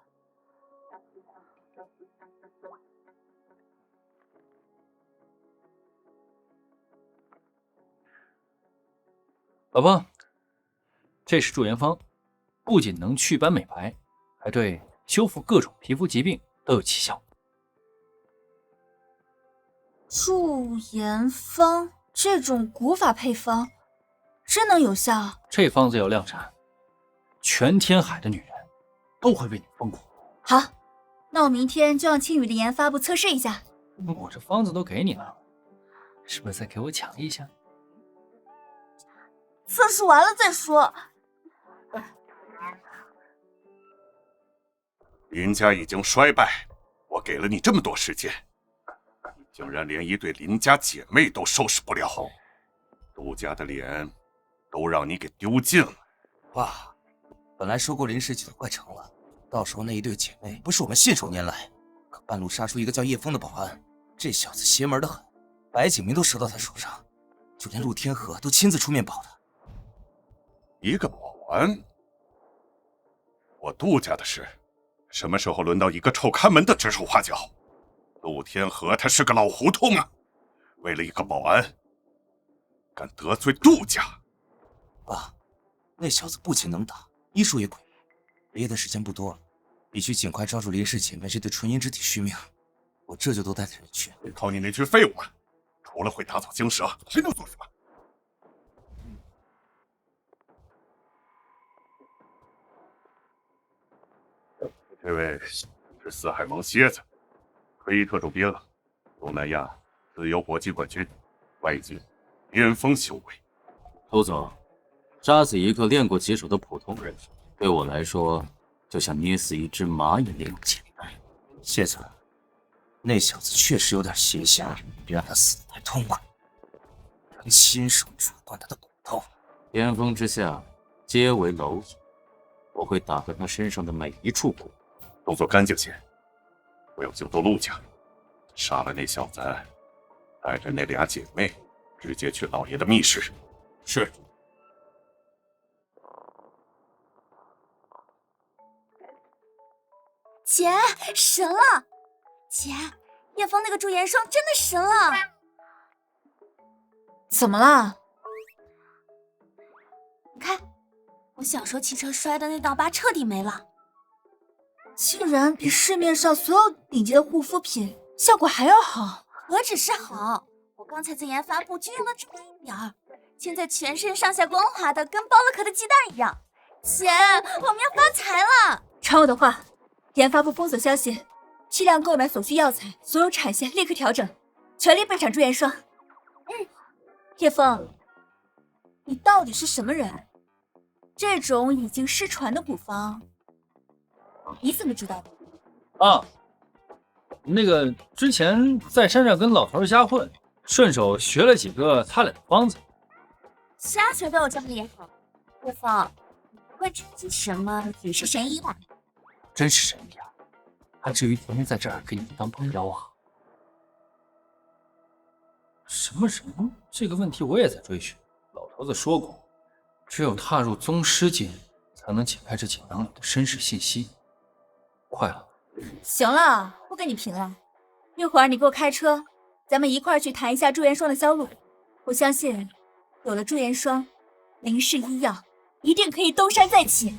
老婆，这是驻颜方，不仅能祛斑美白，还对修复各种皮肤疾病都有奇效。驻颜方这种古法配方真能有效？这方子要量产，全天海的女人都会为你疯狂。好，那我明天就让青羽的研发部测试一下。我这方子都给你了，是不是再给我抢一下？测试完了再说。林家已经衰败，我给了你这么多时间，你竟然连一对林家姐妹都收拾不了，杜家的脸都让你给丢尽了。爸，本来收购林氏集团快成了，到时候那一对姐妹不是我们信手拈来，可半路杀出一个叫叶枫的保安，这小子邪门的很，白景明都折到他手上，就连陆天河都亲自出面保的。一个保安，我杜家的事，什么时候轮到一个臭看门的指手画脚？陆天河他是个老糊涂吗？为了一个保安，敢得罪杜家？爸，那小子不仅能打，医术也鬼魅，爷爷的时间不多了，必须尽快抓住林氏姐妹这对纯阴之体续命。我这就都带着人去。靠你那群废物们，除了会打草惊蛇，还能做什么？这位是四海王蝎子，退役特种兵，东南亚自由搏击冠军，外籍巅峰修为。陆总，杀死一个练过几手的普通人，对我来说就像捏死一只蚂蚁那样简单。蝎子，那小子确实有点邪性，别让他死得太痛快，能亲手煮惯他的骨头。巅峰之下，皆为蝼蚁，我会打断他身上的每一处骨。动作干净些，不要惊动陆家。杀了那小子，带着那俩姐妹，直接去老爷的密室。是。姐，神了！姐，叶枫那个驻颜霜真的神了！怎么了？你看，我小时候骑车摔的那道疤彻底没了。竟然比市面上所有顶级的护肤品效果还要好。何止是好，我刚才在研发部就用了这么一点儿，现在全身上下光滑的，跟剥了壳的鸡蛋一样。姐，我们要发财了！传我的话，研发部封锁消息，批量购买所需药材，所有产线立刻调整，全力备产驻颜霜。叶枫，你到底是什么人？这种已经失传的古方，你怎么知道的？啊，那个之前在山上跟老头瞎混，顺手学了几个他俩的方子。瞎学都有这么厉害？叶枫，你不会只是什么举世神医吧？真是神医啊，还至于天天在这儿给你当帮妖啊？什么人？这个问题我也在追寻。老头子说过，只有踏入宗师界，才能解开这锦囊里的身世信息。快了。行了，不跟你贫了。一会儿你给我开车，咱们一块儿去谈一下驻颜霜的销路。我相信，有了驻颜霜，林氏医药一定可以东山再起。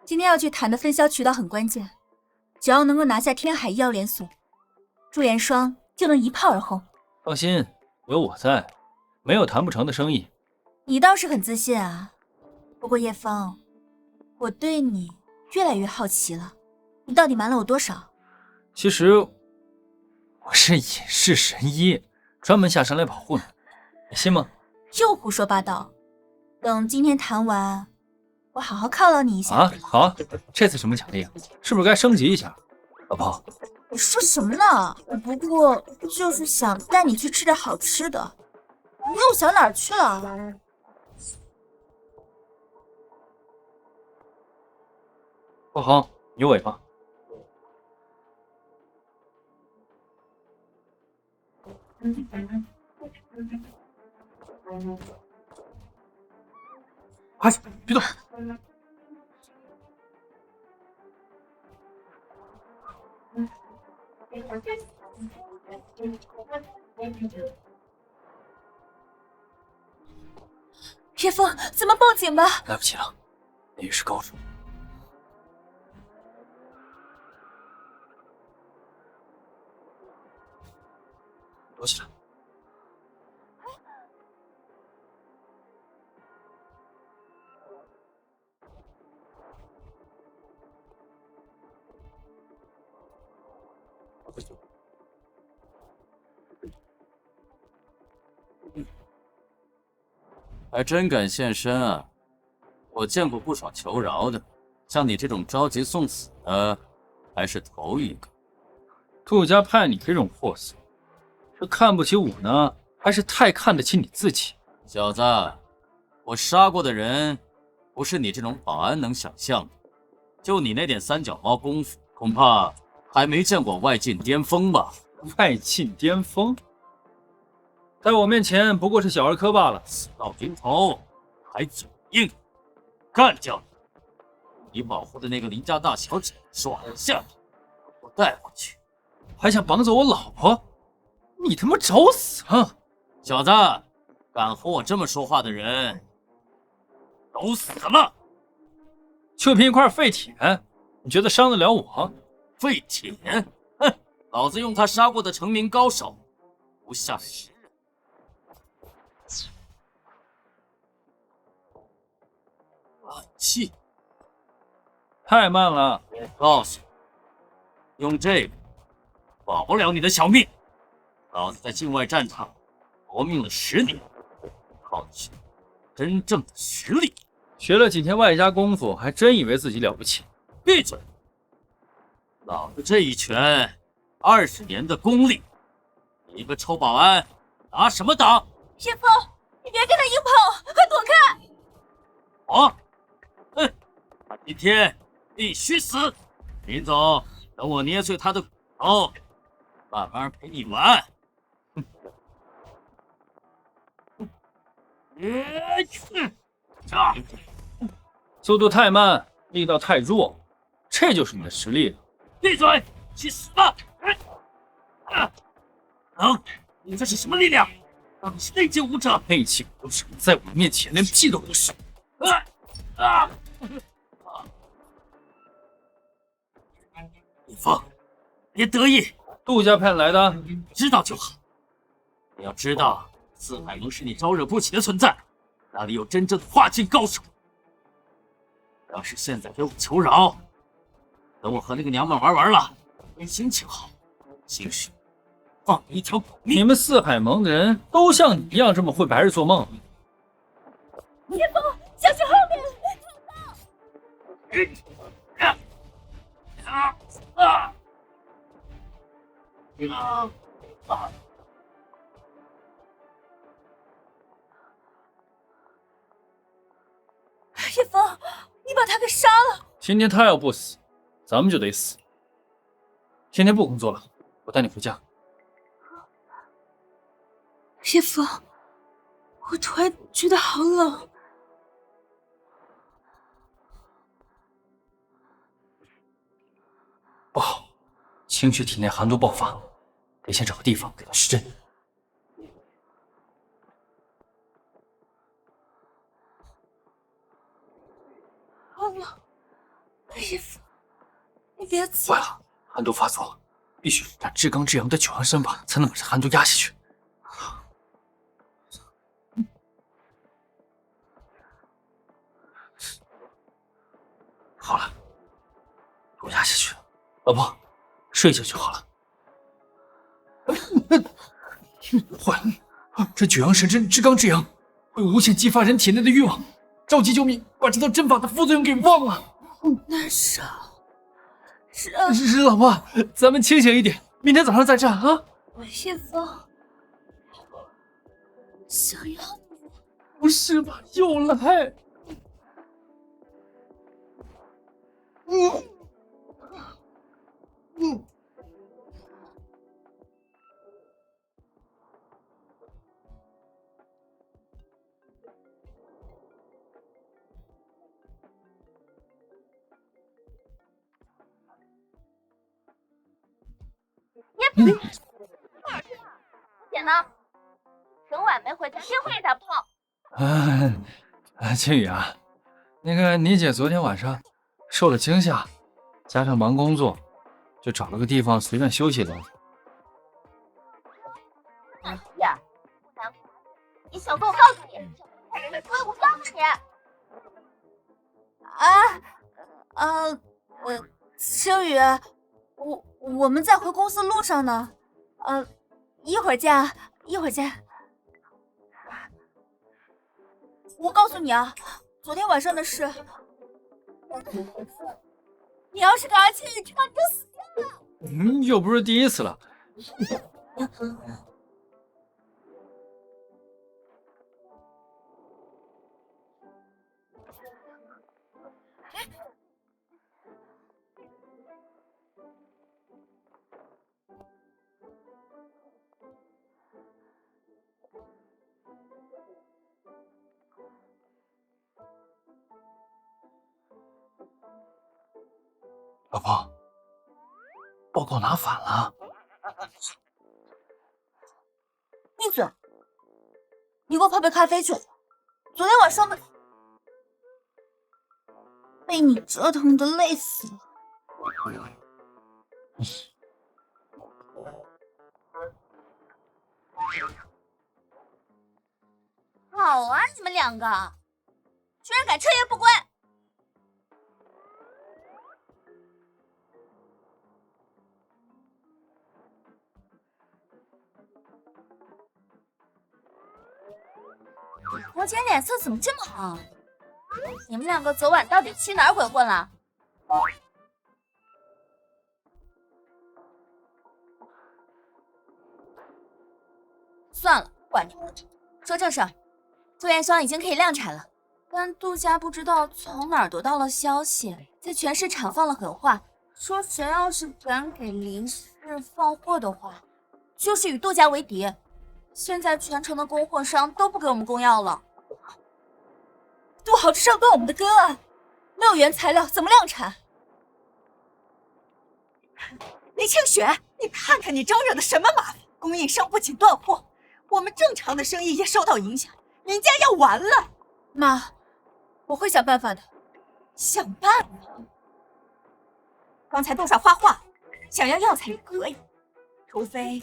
今天要去谈的分销渠道很关键，只要能够拿下天海医药连锁，驻颜霜就能一炮而红。放心，有我在，没有谈不成的生意。你倒是很自信啊。不过叶枫，我对你越来越好奇了，你到底瞒了我多少？其实我是隐世神医，专门下山来保护你，你信吗？又胡说八道。等今天谈完，我好好犒劳你一下。啊，好啊，这次什么奖励啊？是不是该升级一下？老婆，你说什么呢？我不过就是想带你去吃点好吃的。你又想哪儿去了？不好，有尾巴。哎，别动！叶枫，咱们报警吧。来不及了，那也是高手。躲起来！还真敢现身啊！我见过不少求饶的，像你这种着急送死的，还是头一个。杜家派你这种货色，是看不起我呢，还是太看得起你自己？小子，我杀过的人，不是你这种保安能想象的。就你那点三脚猫功夫，恐怕还没见过外境巅峰吧？外境巅峰，在我面前不过是小儿科罢了。死到临头还嘴硬，干掉你！你保护的那个邻家大小姐是我的下头，我带回去。还想绑走我老婆？你他妈找死啊！小子，敢和我这么说话的人，都死了！就凭一块废铁，你觉得伤得了我？废铁？哼！老子用他杀过的成名高手，不下10人。暗器，太慢了！我告诉你，用这个保不了你的小命。老子在境外战场搏命了10年，靠的是真正的实力。学了几天外家功夫，还真以为自己了不起。闭嘴！老子这一拳20年的功力，你一个臭保安拿什么挡？叶枫，你别跟他硬碰，快躲开！我，哼，他今天必须死！林总，等我捏碎他的骨头，慢慢陪你玩。速度太慢，力道太弱，这就是你的实力了。闭嘴，去死吧！你这是什么力量？当你是内劲武者？内劲武者在我面前连屁都不是。李峰，别得意，杜家派来的，知道就好。你要知道，四海盟是你招惹不起的存在，哪里有真正的化境高手？要是现在给我求饶，等我和那个娘们玩完了，心情好，兴许放你一条狗命。你们四海盟的人都像你一样这么会白日做梦？叶枫，小心后面！叶枫，你把他给杀了！今天他要不死，咱们就得死。今天不工作了，我带你回家。叶枫，我突然觉得好冷。不好，清雪体内寒毒爆发，得先找个地方给他施针。好冷，叶枫，你别走。坏了，寒毒发作了，必须施展至刚至阳的九阳身法，才能把这寒毒压下去。好了，毒压下去了。老婆，睡一觉就好了。坏了，这九阳神针至刚至阳，会无限激发人体内的欲望，着急救命，把这套针法的副作用给忘了。难受，是老婆，咱们清醒一点，明天早上再战啊！叶枫，想要你？不是吧，又来？姐呢？整晚没回家，电话也打不通。青雨啊，那个你姐昨天晚上受了惊吓，加上忙工作，就找了个地方随便休息了。呀，你小子，我告诉你，害人的鬼，我告诉你。我青雨，我们在回公司路上呢，一会儿见啊，一会儿见。我告诉你啊，昨天晚上的事，你要是敢而且你知道你就死定了。又不是第一次了。老婆，报告拿反了。闭嘴！你给我泡杯咖啡去。昨天晚上被你折腾的累死了。好啊，你们两个居然敢彻夜不归！我姐脸色怎么这么好？你们两个昨晚到底去哪儿鬼混了？算了，管你们。说正事儿，杜元霜已经可以量产了，但杜家不知道从哪儿得到了消息，在全市场放了狠话，说谁要是敢给林氏放货的话，就是与杜家为敌。现在全城的供货商都不给我们供药了。杜豪这是要断我们的根啊！没有原材料怎么量产？林清雪，你看看你招惹的什么麻烦！供应商不仅断货，我们正常的生意也受到影响，林家要完了。妈，我会想办法的。想办法？刚才杜少发话，想要药材也可以，除非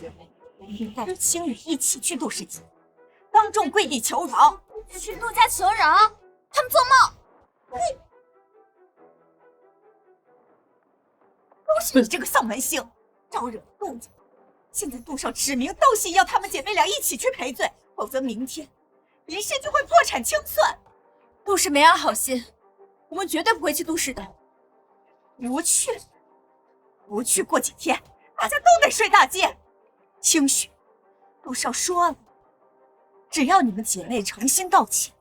你带着青羽一起去杜氏集，当众跪地求饶。去杜家求饶？他们做梦！都是你这个丧门星，招惹杜家。现在杜少指名道姓要他们姐妹俩一起去赔罪，否则明天林氏就会破产清算。杜氏没安好心，我们绝对不会去杜氏的。不去，不去，过几天大家都得睡大街。清雪，杜少说了，只要你们姐妹诚心道歉，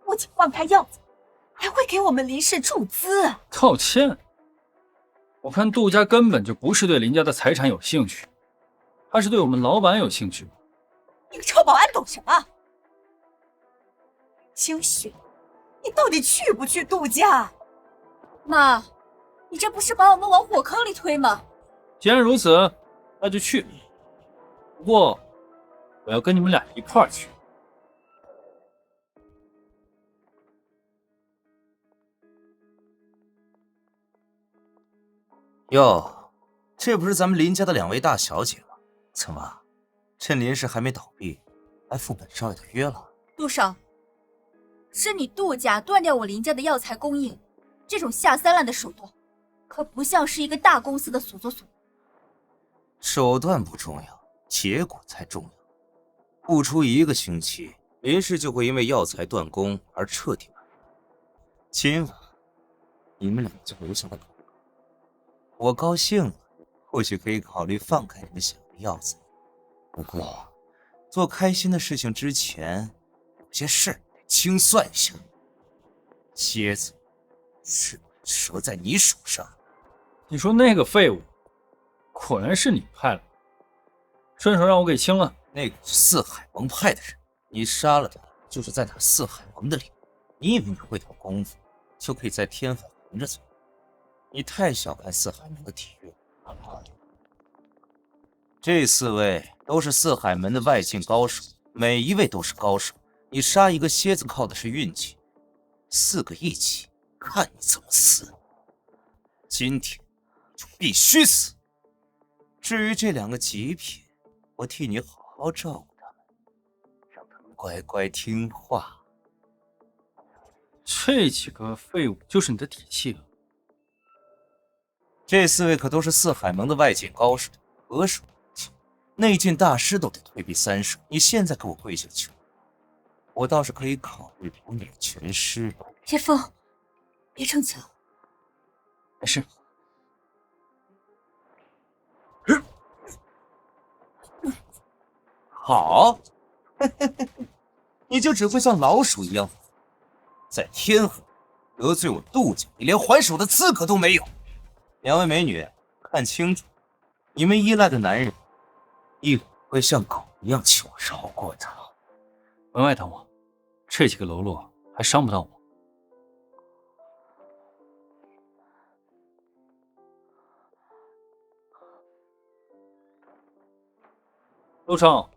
不仅放开药材，还会给我们林氏注资。道歉？我看杜家根本就不是对林家的财产有兴趣，他是对我们老板有兴趣。你个臭保安懂什么？清雪，你到底去不去杜家？妈，你这不是把我们往火坑里推吗？既然如此，那就去。不过，我要跟你们俩一块儿去。哟，这不是咱们林家的2位大小姐吗？怎么，趁林氏还没倒闭，还赴本少爷的约了？杜少，是你杜家断掉我林家的药材供应，这种下三滥的手段，可不像是一个大公司的所作所为。手段不重要，结果才重要。不出1个星期，林氏就会因为药材断供而彻底完蛋。今晚，你们两个就留下来搞。我高兴了，或许可以考虑放开你们想的药材。不过，做开心的事情之前，有些事得清算一下。蝎子是折在你手上。你说那个废物，果然是你派了，顺手让我给清了。那个是四海盟派的人，你杀了他，就是在打四海盟的脸。你以为你会套功夫，就可以在天法横着走？你太小看四海盟的体育了。这4位都是四海门的外境高手，每一位都是高手。你杀一个蝎子靠的是运气，4个一起，看你怎么死。今天就必须死。至于这2个极品，我替你好好照顾他们，让他们乖乖听话。这几个废物就是你的底气了？这4位可都是四海盟的外境高手，何属人情？内境大师都得退避3舍，你现在给我跪下求，我倒是可以考虑补你的全尸。叶枫，别逞强。没事。好，你就只会像老鼠一样，在天河得罪我杜家，你连还手的资格都没有。2位美女，看清楚，你们依赖的男人，一会会像狗一样求饶过的。门外等我，这几个喽啰还伤不到我。陆少，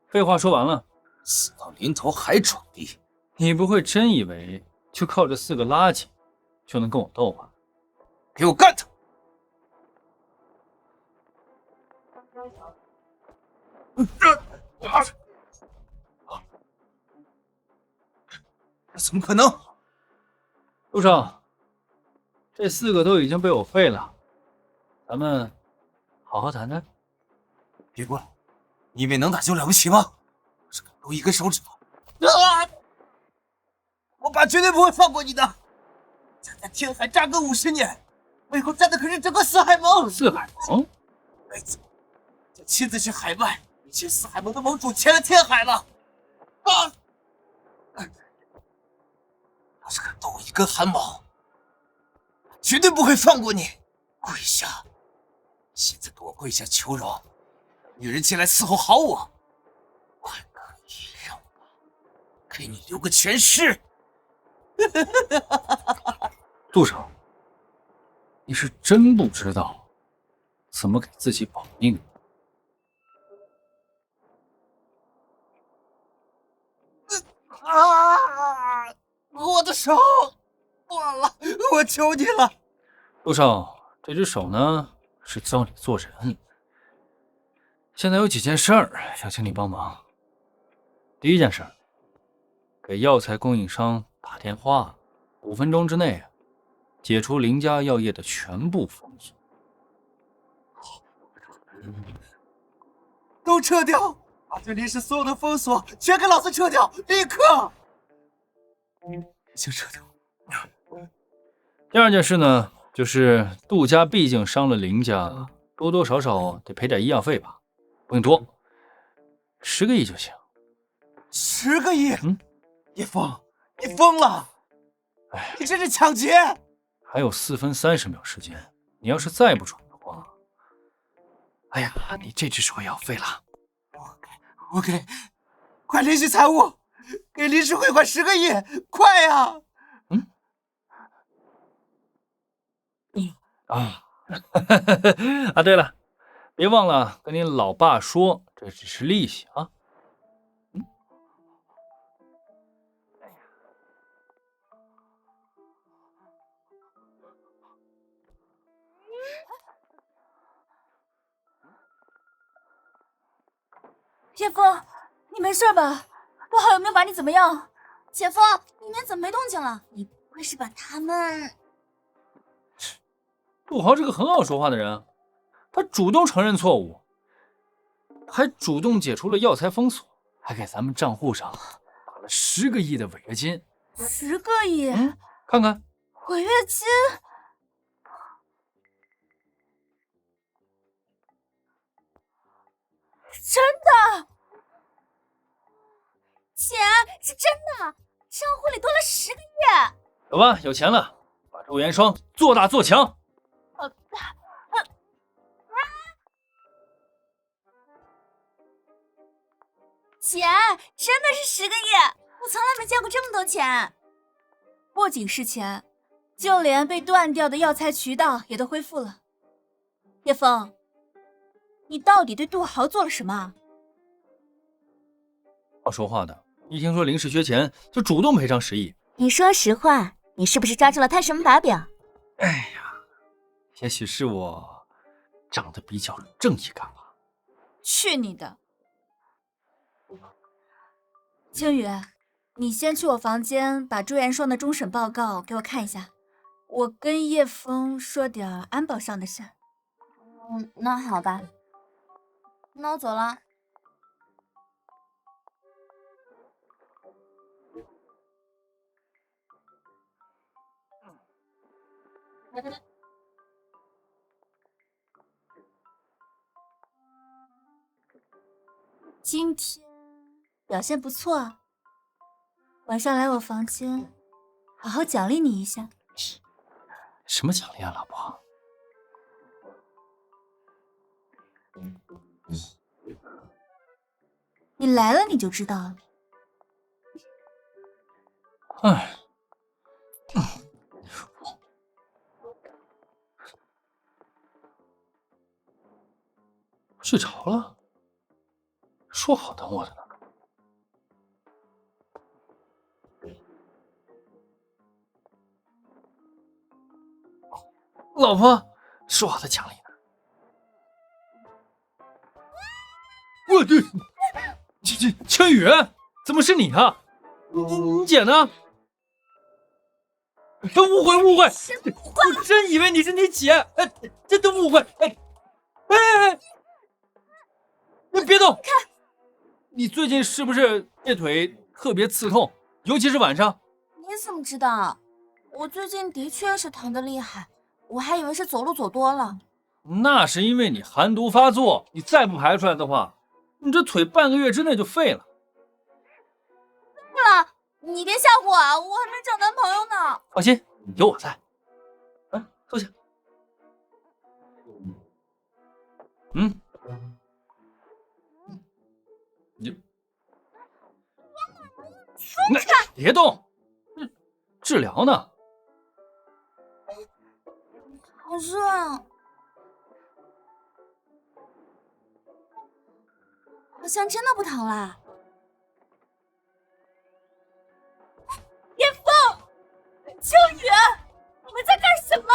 废话说完了，死到临头还装逼，你不会真以为就靠这4个垃圾就能跟我斗吧？给我干他！怎么可能？陆少，这4个都已经被我废了，咱们好好谈谈。别过来！你以为能打就了不起吗？我是敢动一根手指头！我爸绝对不会放过你的！咱在天海扎根50年，背后站的可是整个四海盟。四海盟？没错，就亲自去海外，以前四海盟的盟主前来天海了。要是敢动我一根汗毛，绝对不会放过你！跪下！现在给我跪下求饶！女人进来伺候好我，快可以让我给你留个全尸。陆少，你是真不知道怎么给自己保命。我的手断了，我求你了。陆少，这只手呢是教你做人。现在有几件事儿想请你帮忙。第一件事，给药材供应商打电话，5分钟之内解除林家药业的全部封锁。都撤掉！把对林氏所有的封锁全给老子撤掉！立刻！先撤掉。第二件事呢，就是杜家毕竟伤了林家，多多少少得赔点医药费吧，不用多，10个亿就行。10个亿？叶枫，你疯了！哎，你这是抢劫！还有4分30秒时间，你要是再不转的话，哎呀，你这只手也要废了。我给，快联系财务，给林氏汇款10个亿，快呀！啊，对了，别忘了跟你老爸说，这只是利息啊。叶枫，你没事吧？杜浩有没有把你怎么样？姐夫，里面怎么没动静了？你不会是把他们……杜豪是个很好说话的人，他主动承认错误，还主动解除了药材封锁，还给咱们账户上打了10个亿的违约金。10个亿？看看违约金。真的，姐，是真的，账户里多了10个亿。有吧？有钱了，把周元霜做大做强。姐，真的是10个亿，我从来没见过这么多钱。不仅是钱，就连被断掉的药材渠道也都恢复了。叶枫，你到底对杜豪做了什么？好说话的，一听说林氏缺钱，就主动赔偿10亿。你说实话，你是不是抓住了他什么把柄？哎呀，也许是我长得比较正义感吧。去你的！青雨，你先去我房间把朱元霜的终审报告给我看一下，我跟叶枫说点安保上的事。那好吧，那我走了。今天表现不错，晚上来我房间，好好奖励你一下。什么奖励啊，老婆？你来了你就知道了。哎，睡着了？说好等我的呢。老婆，说好的奖励呢？我的，秋雨，怎么是你啊？你姐呢？误会！我真以为你是你姐，真的误会！别动！你最近是不是这腿特别刺痛，尤其是晚上？你怎么知道？我最近的确是疼得厉害，我还以为是走路走多了。那是因为你寒毒发作，你再不排出来的话，你这腿半个月之内就废了。对了，你别吓唬我啊，我还没找男朋友呢。放心，有我在。坐下。你别动，治疗呢。好热啊，好像真的不疼啦。叶枫、秋雨，你们在干什么？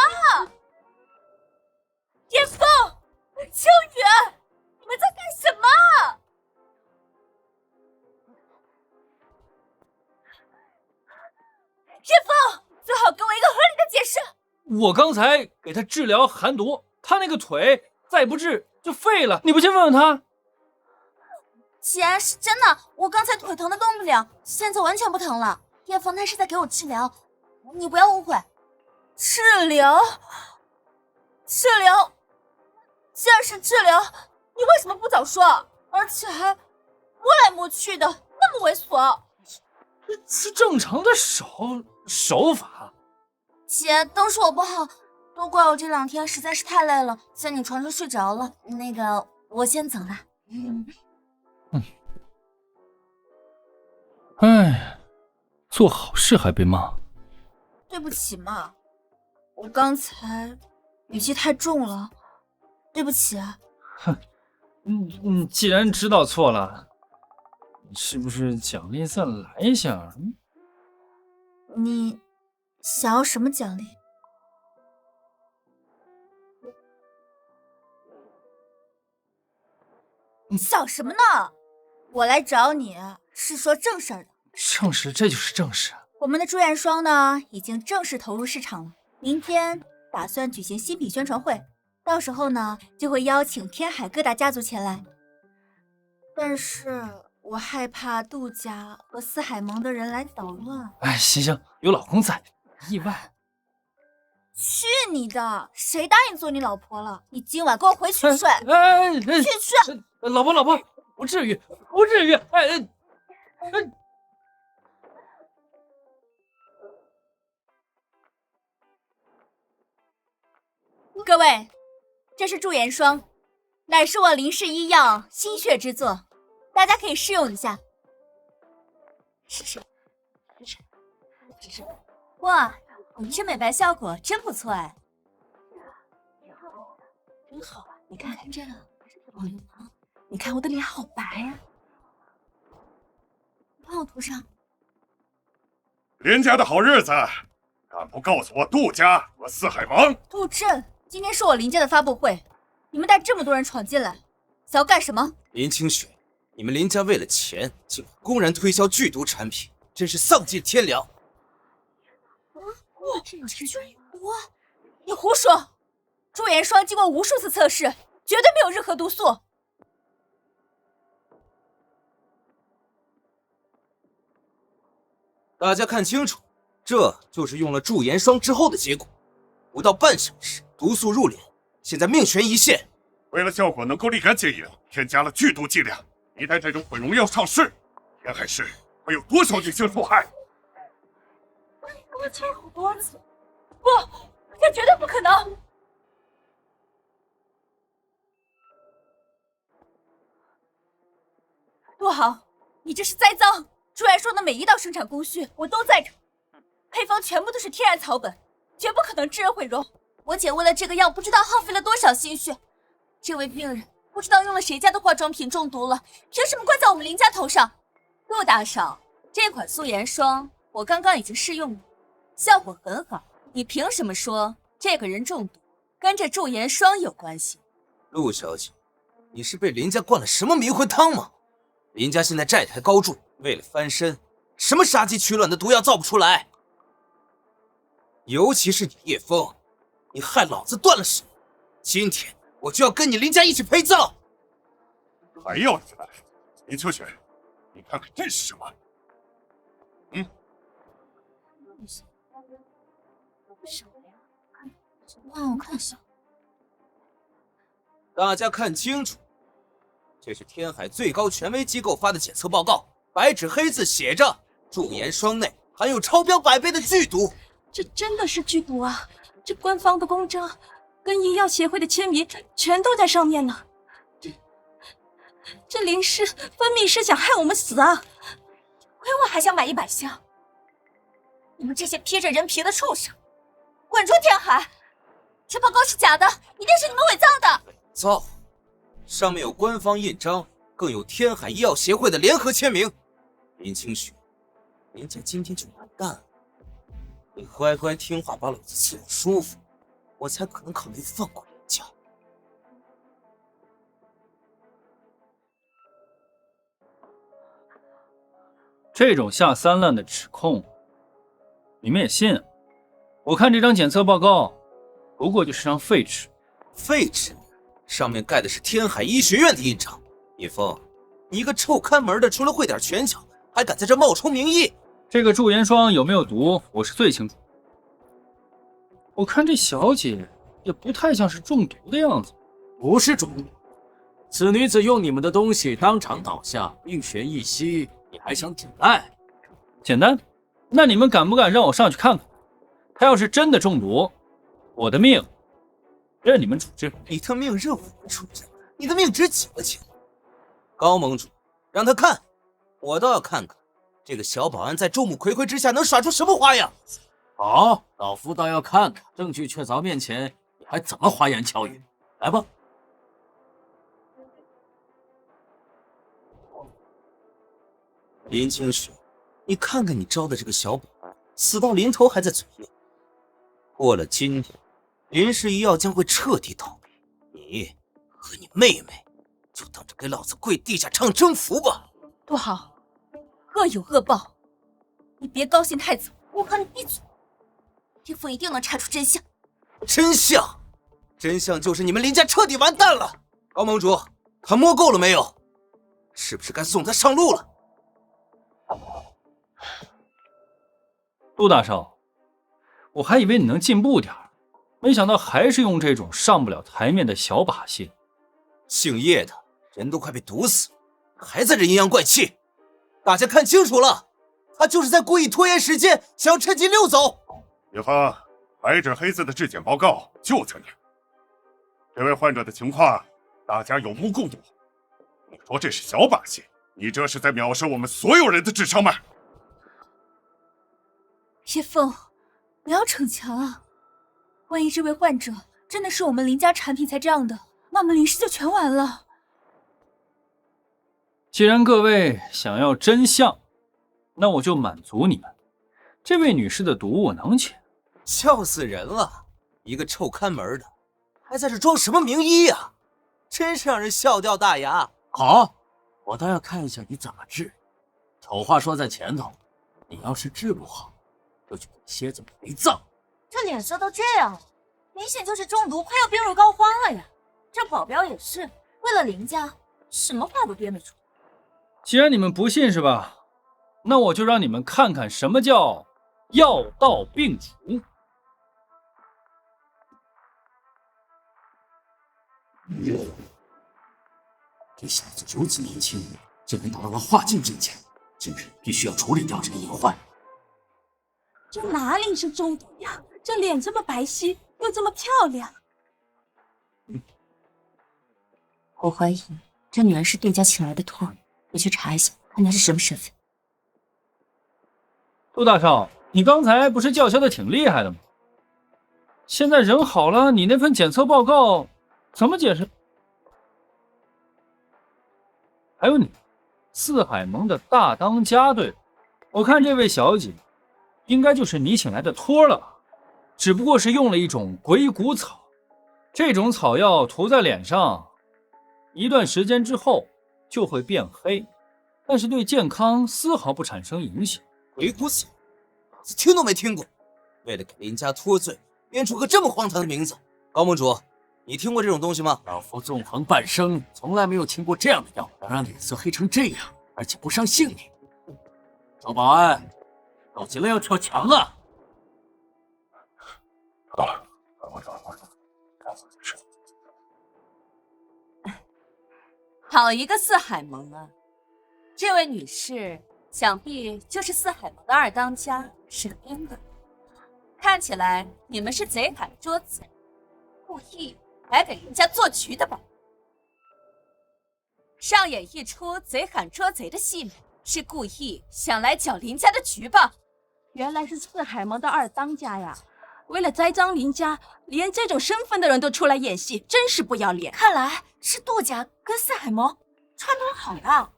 叶枫、秋雨，你们在干什么？叶枫，最好给我一个合理的解释。我刚才给他治疗寒毒，他那个腿再不治就废了。你不先问问他？姐，是真的，我刚才腿疼的动不了，现在完全不疼了。叶枫他是在给我治疗，你不要误会。治疗？既然是治疗，你为什么不早说？而且还摸来摸去的，那么猥琐。这是正常的手法。姐，都是我不好，都怪我这2天实在是太累了，在你床上睡着了。那个，我先走了。哎，做好事还被骂。对不起嘛，我刚才语气太重了，对不起啊。既然知道错了，你是不是奖励再来一下？你想要什么奖励？你想什么呢？我来找你是说正事儿的。正事，这就是正事。我们的朱颜霜呢，已经正式投入市场了。明天打算举行新品宣传会，到时候呢，就会邀请天海各大家族前来。但是我害怕杜家和四海盟的人来捣乱。哎，行，有老公在，意外。去你的！谁答应做你老婆了？你今晚跟我回去睡。去睡。老婆，不至于。各位，这是驻颜霜，乃是我林氏医药心血之作，大家可以试用一下。试。哇，你这美白效果真不错哎。真好啊！你看看这个，你看我的脸好白呀。帮我涂上。林家的好日子，敢不告诉我杜家和四海盟？杜震，今天是我林家的发布会，你们带这么多人闯进来，想要干什么？林清雪，你们林家为了钱，竟公然推销剧毒产品，真是丧尽天良！这居然有毒！你胡说！驻颜霜经过无数次测试，绝对没有任何毒素。大家看清楚，这就是用了驻颜霜之后的结果。不到半小时，毒素入脸，现在命悬一线。为了效果能够立竿见影，添加了剧毒剂量。一旦这种毁容药上市，天海市会有多少女性受害？我劝好多次，不，这绝对不可能！陆航，你这是栽赃！驻颜霜的每一道生产工序我都在场，配方全部都是天然草本，绝不可能致人毁容。我姐为了这个药，不知道耗费了多少心血。这位病人不知道用了谁家的化妆品中毒了，凭什么怪在我们林家头上？陆大少，这款素颜霜我刚刚已经试用了，效果很好。你凭什么说这个人中毒跟这驻颜霜有关系？陆小姐，你是被林家灌了什么迷魂汤吗？林家现在债台高筑，为了翻身，什么杀鸡取卵的毒药造不出来。尤其是你叶枫，你害老子断了手，今天我就要跟你林家一起陪葬。还要进来？林秋雪，你看看这是什么？我看一下。大家看清楚，这是天海最高权威机构发的检测报告，白纸黑字写着驻颜霜内含有超标100倍的剧毒。这真的是剧毒啊！这官方的公章跟医药协会的签名全都在上面呢。这林氏分明是想害我们死啊！亏我还想买100箱！你们这些披着人皮的畜生，滚出天海！这报告是假的，一定是你们伪造的！造，上面有官方印章，更有天海医药协会的联合签名。林清雪，林家今天就完蛋了。你乖乖听话，把老子伺候舒服，我才可能考虑放过林家。这种下三滥的指控，你们也信啊？我看这张检测报告，不过就是张废纸。废纸，上面盖的是天海医学院的印章。叶枫，你一个臭看门的，除了会点拳脚，还敢在这冒充名医？这个驻颜霜有没有毒，我是最清楚。我看这小姐也不太像是中毒的样子。不是中毒，此女子用你们的东西当场倒下，命悬一息，你还想简单？简单？那你们敢不敢让我上去看看？她要是真的中毒，我的命任你们处置。你的命任我们处置？你的命值几个钱？高盟主，让他看，我倒要看看这个小保安在众目睽睽之下能耍出什么花样。好，老夫倒要看看，证据确凿面前，你还怎么花言巧语？来吧。林清雪，你看看你招的这个小保安，死到临头还在嘴硬。过了今天，林氏医药将会彻底倒闭，你和你妹妹就等着给老子跪地下唱征服吧。不好，恶有恶报，你别高兴太早，我看你闭嘴。叶枫一定能查出真相。真相？真相就是你们林家彻底完蛋了。高盟主，他摸够了没有？是不是该送他上路了？陆大少，我还以为你能进步点，没想到还是用这种上不了台面的小把戏。姓叶的人都快被毒死，还在这阴阳怪气。大家看清楚了，他就是在故意拖延时间，想要趁机溜走。叶枫，白纸黑字的质检报告就在那儿。这位患者的情况，大家有目共睹。你说这是小把戏，你这是在藐视我们所有人的智商吗？叶枫，不要逞强啊！万一这位患者真的是我们林家产品才这样的，那我们林氏就全完了。既然各位想要真相，那我就满足你们。这位女士的毒我能解。笑死人了！一个臭看门的，还在这装什么名医呀？真是让人笑掉大牙。好，我倒要看一下你怎么治。丑话说在前头，你要是治不好，就去给蝎子陪葬。这脸色都这样了，明显就是中毒，快要病入膏肓了呀！这保镖也是为了林家，什么话都编得出。既然你们不信是吧？那我就让你们看看什么叫药到病除。这小子如此年轻，就能达到了化境境界，今日必须要处理掉这个隐患。这哪里是中毒呀？这脸这么白皙，又这么漂亮。我怀疑这女人是杜家请来的托儿，我去查一下，看她是什么身份。杜大少，你刚才不是叫嚣的挺厉害的吗？现在人好了，你那份检测报告怎么解释？还有你，四海盟的大当家，对吧？我看这位小姐应该就是你请来的托了，只不过是用了一种鬼骨草，这种草药涂在脸上，一段时间之后就会变黑，但是对健康丝毫不产生影响。鬼骨草，老子听都没听过。为了给林家脱罪，编出个这么荒唐的名字。高盟主，你听过这种东西吗？老夫纵横半生，从来没有听过这样的药，能让脸色黑成这样，而且不伤性命。周保安，着急了要跳墙了。知道了，我知道了，干死这事。好一个四海盟啊！这位女士想必就是四海盟的二当家沈冰的。看起来你们是贼喊捉贼，故意来给林家做局的吧？上演一出贼喊捉贼的戏码，是故意想来搅林家的局吧？原来是四海盟的二当家呀！为了栽赃林家，连这种身份的人都出来演戏，真是不要脸。看来是杜家跟四海盟串通好了。哎呀，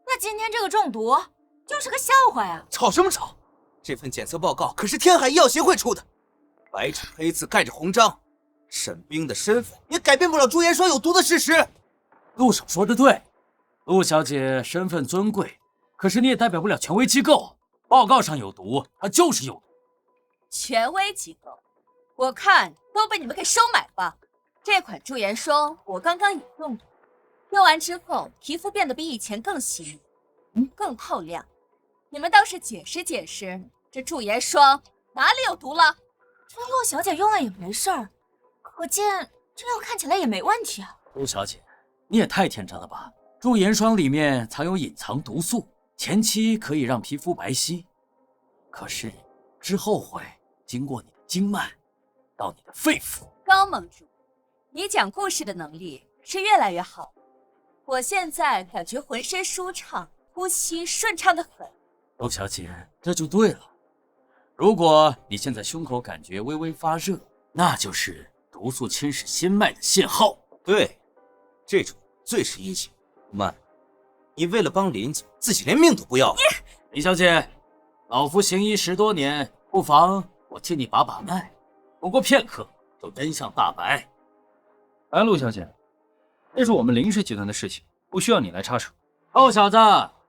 那今天这个中毒就是个笑话呀！吵什么吵？这份检测报告可是天海医药协会出的，白纸黑字盖着红章，沈冰的身份也改变不了朱颜霜有毒的事实。陆少说的对，陆小姐身份尊贵，可是你也代表不了权威机构。报告上有毒，它就是有毒。权威机构，我看都被你们给收买吧。这款驻颜霜我刚刚也用过，用完之后皮肤变得比以前更细腻，更透亮。你们倒是解释解释，这驻颜霜哪里有毒了？这洛小姐用了也没事儿，可见这药看起来也没问题啊。陆小姐，你也太天真了吧！驻颜霜里面藏有隐藏毒素，前期可以让皮肤白皙，可是之后会经过你的经脉到你的肺腑。高盟主，你讲故事的能力是越来越好，我现在感觉浑身舒畅，呼吸顺畅得很。陆小姐，这就对了。如果你现在胸口感觉微微发热，那就是毒素侵蚀心脉的信号。对，这种最是阴险。慢，你为了帮林家，自己连命都不要了。李小姐，老夫行医10多年，不妨我替你把把脉，不过片刻就真相大白。哎，陆小姐，这是我们林氏集团的事情，不需要你来插手。臭小子，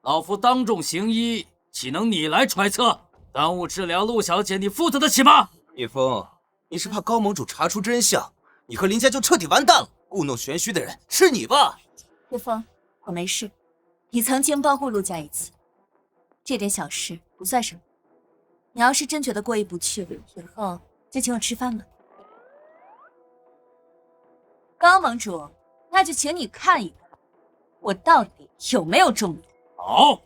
老夫当众行医，岂能你来揣测？耽误治疗陆小姐，你负责得起吗？叶枫，你是怕高盟主查出真相，你和林家就彻底完蛋了。故弄玄虚的人是你吧？叶枫，我没事，你曾经帮过陆家一次，这点小事不算什么。你要是真觉得过意不去，以后就请我吃饭吧。高盟主，那就请你看一看，我到底有没有中毒。好。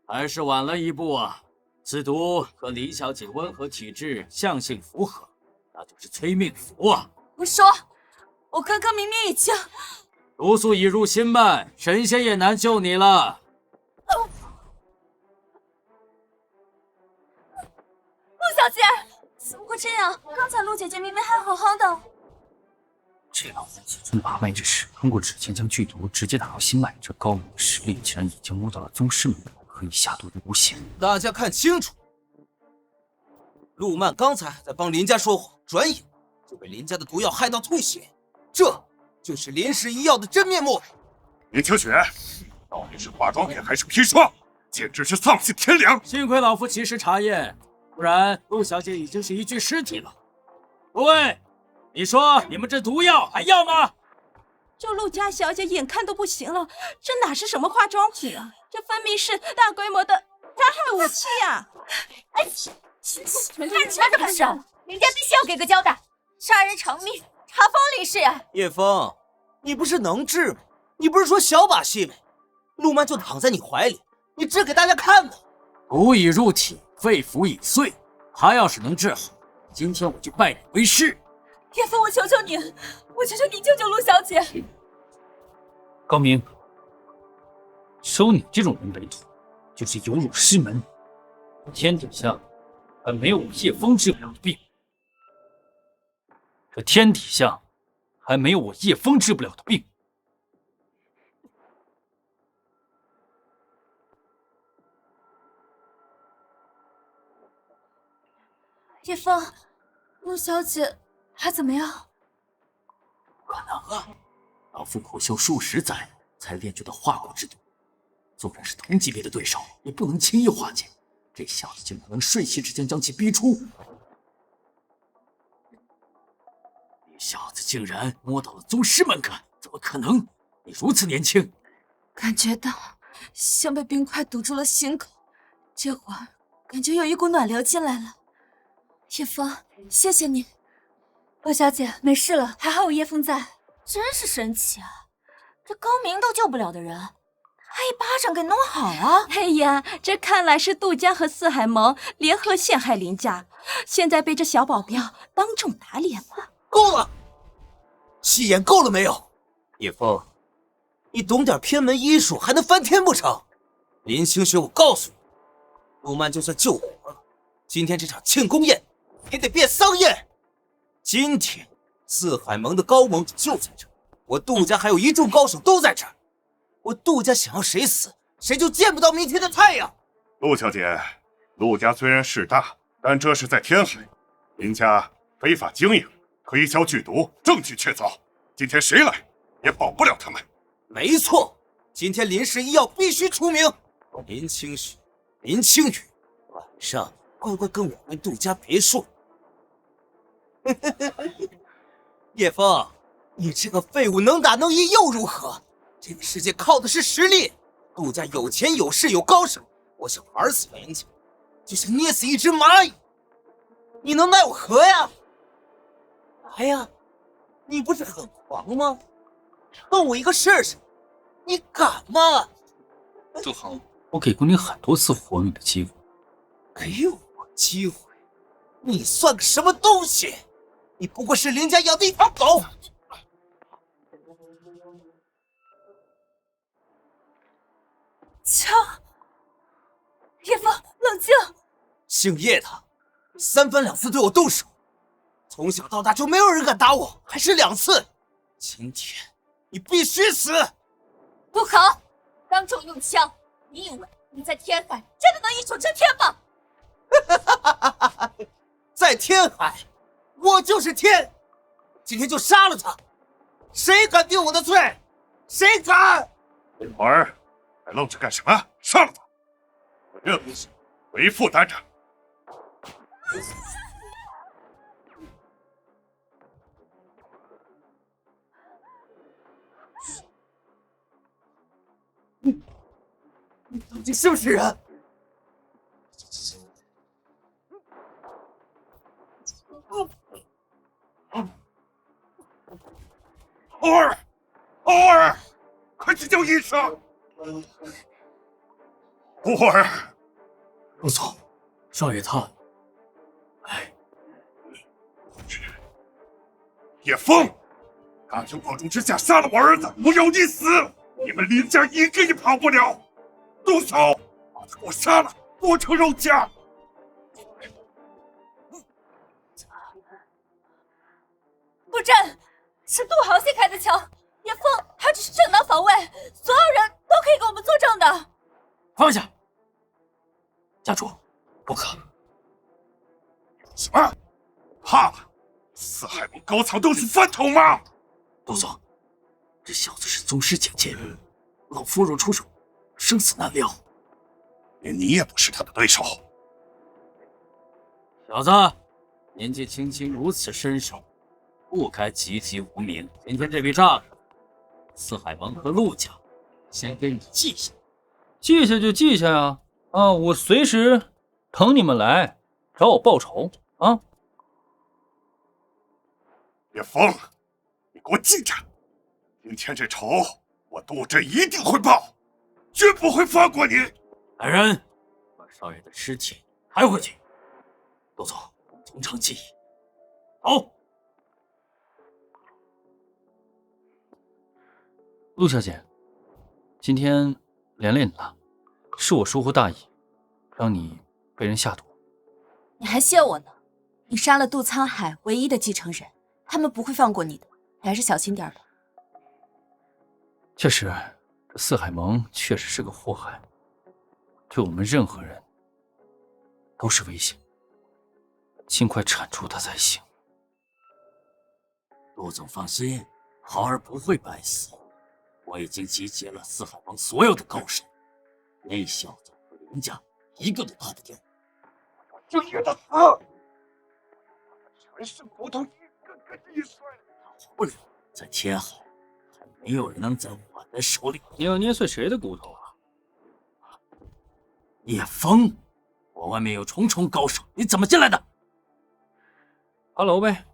还是晚了一步啊！此毒和李小姐温和体质相性符合，那就是催命符啊！胡说！我刚刚明明已经……毒素已入心脉，神仙也难救你了。陆小姐，怎么会这样？刚才陆姐姐明明还好好的。这老夫子尊把脉之时，通过指尖将剧毒直接打到心脉，这高明的实力竟然已经摸到了宗师门派，可以下毒的无限。大家看清楚，陆曼刚才还在帮林家说谎，转眼就被林家的毒药害到吐血，这就是林氏医药的真面目。林清雪，到底是化妆品还是砒霜？简直是丧尽天良！幸亏老夫及时查验，不然陆小姐已经是一具尸体了。诸位，你说你们这毒药还要吗？这陆家小姐眼看都不行了，这哪是什么化妆品啊？这分明是大规模的杀害武器呀！哎，干啥这本事？林家必须要给个交代，杀人偿命，查封林氏呀！叶枫，你不是能治吗？你不是说小把戏没？陆曼就躺在你怀里，你治给大家看呢。毒已入体，肺腑已碎，他要是能治好，今天我就拜你为师。叶枫，我求求你，我求求你救救陆小姐！高明，收你这种人为徒，就是有辱师门。天底下还没有我叶枫治不了的病，这天底下还没有我叶枫治不了的病。叶枫，陆小姐还怎么样？不可能啊！老夫苦修数十载才练就的化骨之毒，纵然是同级别的对手，也不能轻易化解。这小子竟然能瞬息之间将其逼出！你小子竟然摸到了宗师门槛，怎么可能？你如此年轻，感觉到像被冰块堵住了心口，这会儿感觉有一股暖流进来了。叶枫，谢谢你。陆小姐没事了，还好有叶枫在。真是神奇啊！这高明都救不了的人，他一巴掌给弄好了。哎呀，这看来是杜家和四海盟联合陷害林家，现在被这小保镖当众打脸了。够了，戏演够了没有？叶枫，你懂点偏门医术还能翻天不成？林清雪，我告诉你，陆曼就算救活了，今天这场庆功宴也得变丧宴。今天四海盟的高盟主就在这儿，我杜家还有一众高手都在这儿，我杜家想要谁死，谁就见不到明天的太阳。陆小姐，陆家虽然势大，但这是在天海，林家非法经营，可以消剧毒，证据确凿。今天谁来也保不了他们。没错，今天林氏医药必须出名。林清雪、林清雨，晚上乖乖跟我回杜家别墅。叶枫，你这个废物能打能赢又如何？这个世界靠的是实力。杜家有钱有势有高手，我想玩死人家，就像捏死一只蚂蚁。你能奈我何呀？来呀，你不是很狂吗？碰我一个试试，你敢吗？杜豪，我给过你很多次活命的机会，给我机会？你算个什么东西？你不过是林家养的一条狗。枪，叶枫，冷静。姓叶的，三番两次对我动手，从小到大就没有人敢打我，还是2次。今天你必须死！不好，当众用枪，你以为你在天海真的能一手遮天吗？在天海，我就是天。今天就杀了他，谁敢定我的罪？谁敢？花儿，还愣着干什么？杀了他！我任务为父担着。你到底是不是人？花儿，花儿，快去叫医生！花儿，陆总，少爷他，哎，叶枫，大庭广众之下杀了我儿子，我要你死！你们林家一个也跑不了！动手，把他给我杀了，剁成肉酱！布阵是杜豪先开的枪，叶枫他只是正当防卫，所有人都可以给我们作证的。放下，家主，不可。什么？怕了？四海门高层都是饭桶吗？陆总，这小子是宗师境界，老夫若出手，生死难料。连你也不是他的对手。小子，年纪轻轻如此身手，不该籍籍无名。今天这笔账，四海盟和陆家先给你记下。记下就记下呀！啊，我随时等你们来找我报仇啊！叶枫，你给我记着，今天这仇我杜真一定会报，绝不会放过你。来人，把少爷的尸体抬回去。陆总，从长计议。好。陆小姐，今天连累你了，是我疏忽大意，让你被人下毒。你还谢我呢？你杀了杜沧海唯一的继承人，他们不会放过你的，你还是小心点吧。确实，这四海盟确实是个祸害，对我们任何人都是危险，尽快铲除他才行。陆总放心，豪儿不会白死。我已经集结了四海盟所有的高手，那小子和林家一个都逃不掉。我就觉得死，全是骨头一个个易碎。活不了，在天海还没有人能在我的手里。你要捏碎谁的骨头啊？叶枫，我外面有重重高手，你怎么进来的？爬楼呗。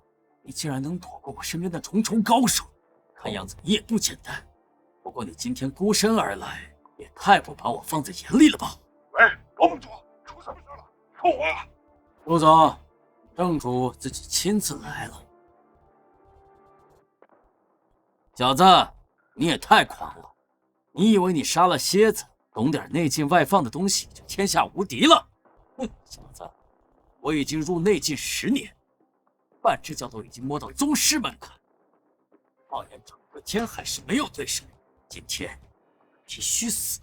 你竟然能躲过我身边的重重高手，看样子你也不简单。不过你今天孤身而来，也太不把我放在眼里了吧？喂，罗盟主，出什么事了？说我。陆总，正主自己亲自来了。小子，你也太狂了！你以为你杀了蝎子，懂点内进外放的东西就天下无敌了？哼，小子，我已经入内进10年，半只脚都已经摸到宗师门槛。放眼整个天海是没有对手，今天必须死！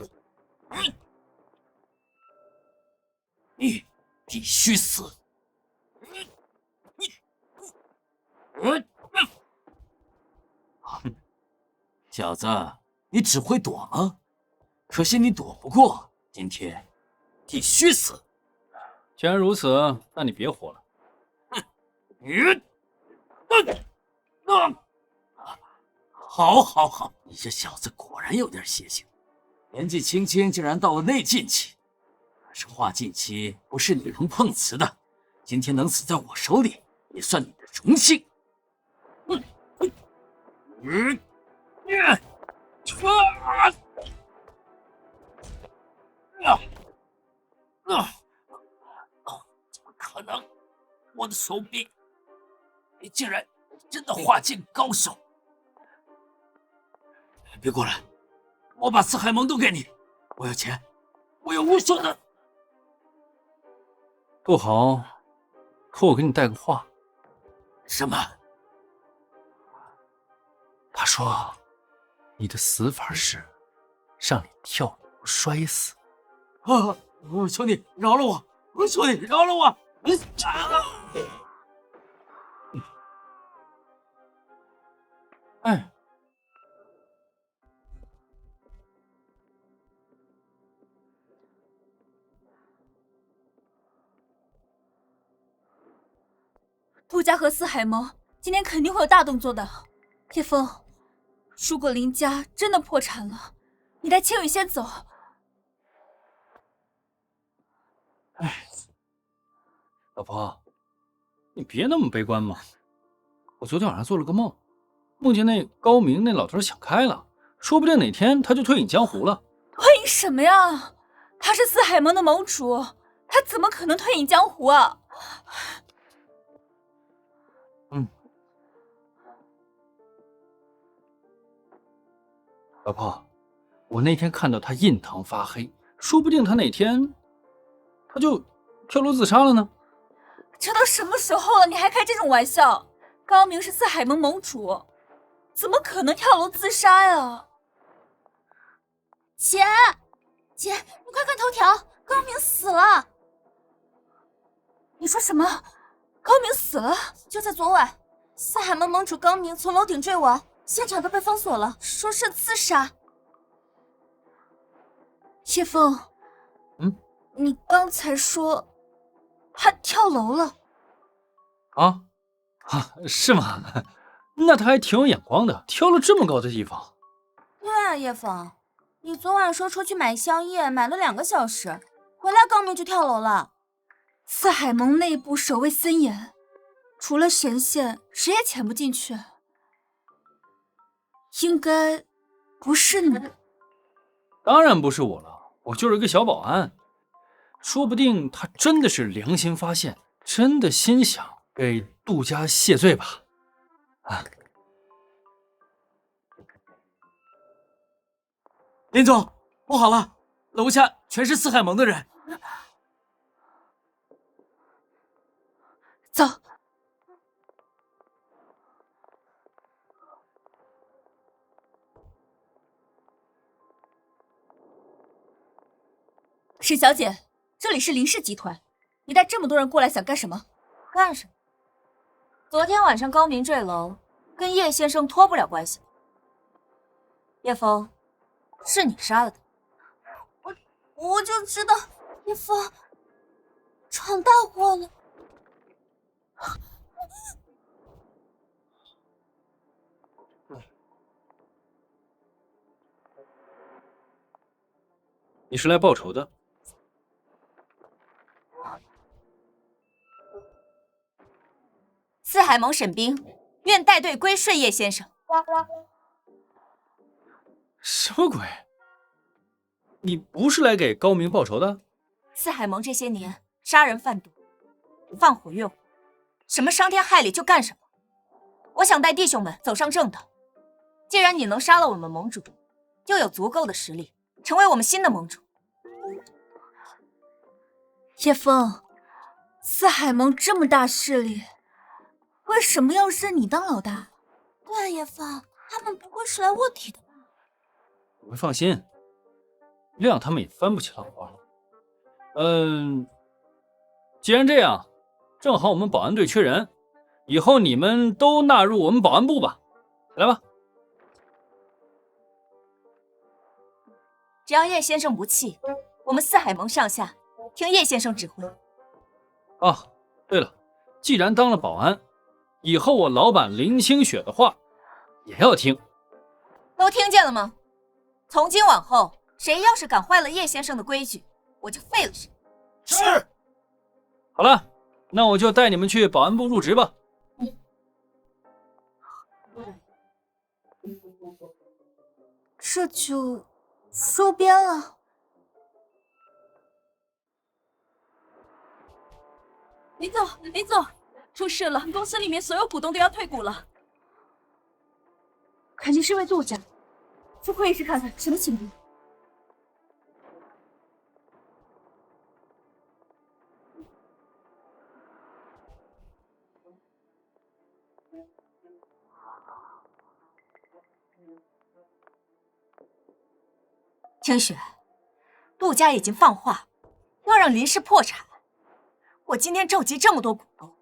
你必须死！小子，你只会躲吗？可惜你躲不过，今天必须死！既然如此，那你别活了。好，你这小子果然有点邪性，年纪轻轻竟然到了内进期。可是化禁期不是你能碰瓷的，今天能死在我手里，也算你的荣幸。怎么可能？我的手臂，你竟然真的化境高手！别过来，我把四海盟都给你，我要钱，我有无数的。不好，可我给你带个话。什么？他说，你的死法是让你跳楼摔死。我求你饶了我！我求你饶了我！哎，杜家和四海盟今天肯定会有大动作的。叶枫，如果林家真的破产了，你带千羽先走。哎，老婆，你别那么悲观嘛。我昨天晚上做了个梦，梦见那高明那老头想开了，说不定哪天他就退隐江湖了。退隐什么呀？他是四海盟的盟主，他怎么可能退隐江湖啊？老婆，我那天看到他印堂发黑，说不定他哪天他就跳楼自杀了呢。这都什么时候了，你还开这种玩笑？高明是四海盟盟主，怎么可能跳楼自杀呀？姐，你快看头条，高明死了！你说什么？高明死了？就在昨晚，四海盟盟主高明从楼顶坠亡，现场都被封锁了，说是自杀。叶枫，你刚才说他跳楼了？是吗？那他还挺有眼光的，跳了这么高的地方。对啊，叶枫，你昨晚说出去买宵夜，买了2个小时，回来高明就跳楼了。四海盟内部守卫森严，除了神仙，谁也潜不进去。应该不是你。当然不是我了，我就是个小保安。说不定他真的是良心发现，真的心想给杜家谢罪吧。林总，不好了，楼下全是四海盟的人。走。沈小姐，这里是林氏集团，你带这么多人过来想干什么？干什么？昨天晚上高明坠楼，跟叶先生脱不了关系。叶枫，是你杀了他。我就知道叶枫闯大祸了。你是来报仇的？四海盟沈冰愿带队归顺叶先生。什么鬼？你不是来给高明报仇的？四海盟这些年杀人贩毒，放火越火，什么伤天害理就干什么。我想带弟兄们走上正道。既然你能杀了我们盟主，就有足够的实力成为我们新的盟主。叶枫，四海盟这么大势力，为什么要认你当老大？对啊，叶枫，他们不会是来卧底的吧？你们放心，亮他们也翻不起老花。既然这样，正好我们保安队缺人，以后你们都纳入我们保安部吧。来吧。只要叶先生不弃，我们四海盟上下听叶先生指挥。对了，既然当了保安，以后我老板林清雪的话也要听。都听见了吗？从今往后，谁要是敢坏了叶先生的规矩，我就废了谁。是。好了，那我就带你们去保安部入职吧。这就收编了。林总，林总，出事了！公司里面所有股东都要退股了。肯定是因为杜家，去会议室看看什么情况。清雪，杜家已经放话，要让林氏破产。我今天召集这么多股东，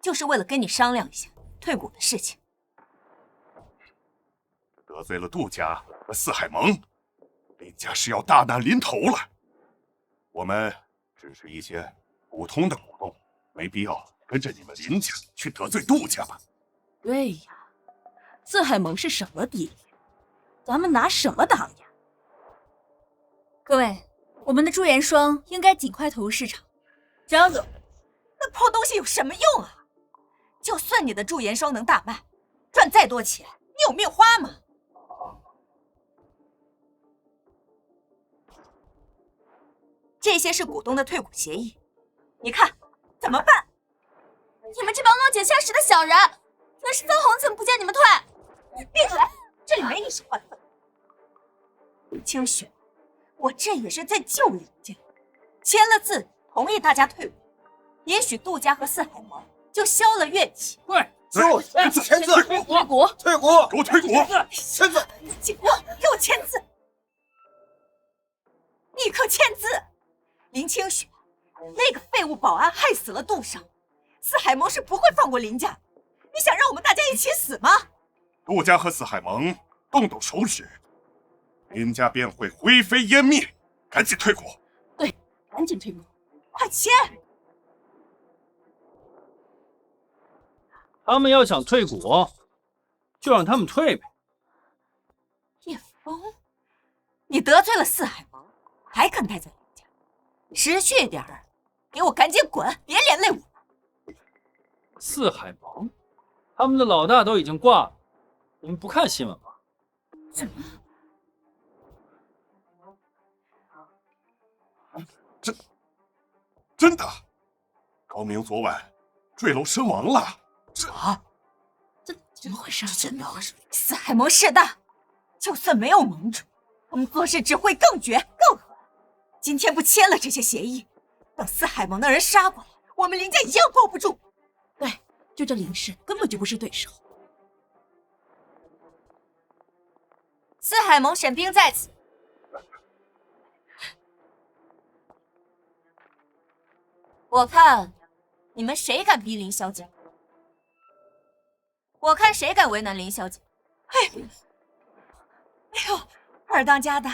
就是为了跟你商量一下退股的事情。得罪了杜家和四海盟，林家是要大难临头了。我们只是一些普通的股东，没必要跟着你们林家去得罪杜家吧？对呀，四海盟是什么底？咱们拿什么挡呀？各位，我们的驻颜霜应该尽快投入市场。张总，那破东西有什么用啊？就算你的驻颜霜能大卖，赚再多钱，你有命花吗？这些是股东的退股协议，你看怎么办？你们这帮落井下石的小人，那是分红怎么不见你们退？闭嘴！这里没你说话的份。清雪，我这也是在救林家，签了字同意大家退股，也许杜家和四海盟就消了怨气。对，签字，退股，退股，给我退股，签字，警官，给我签字，立刻签字！林清雪，那个废物保安害死了杜少，四海盟是不会放过林家，你你想让我们大家一起死吗？陆家和四海盟动动手指，林家便会灰飞烟灭。赶紧退股！对，赶紧退股！快签！他们要想退股，就让他们退呗。叶枫，你得罪了四海盟，还敢待在林家？识趣点儿，给我赶紧滚，别连累我了。四海盟，他们的老大都已经挂了，你们不看新闻吗？什么？真的，高明昨晚坠楼身亡了。这怎么回事？真的，四海盟势大，就算没有盟主，我们做事只会更绝更狠。今天不签了这些协议，等四海盟的人杀过来，我们林家一样抱不住。对，就这林氏根本就不是对手。四海盟审兵在此。我看你们谁敢逼林小姐？我看谁敢为难林小姐？哎呦，二当家的，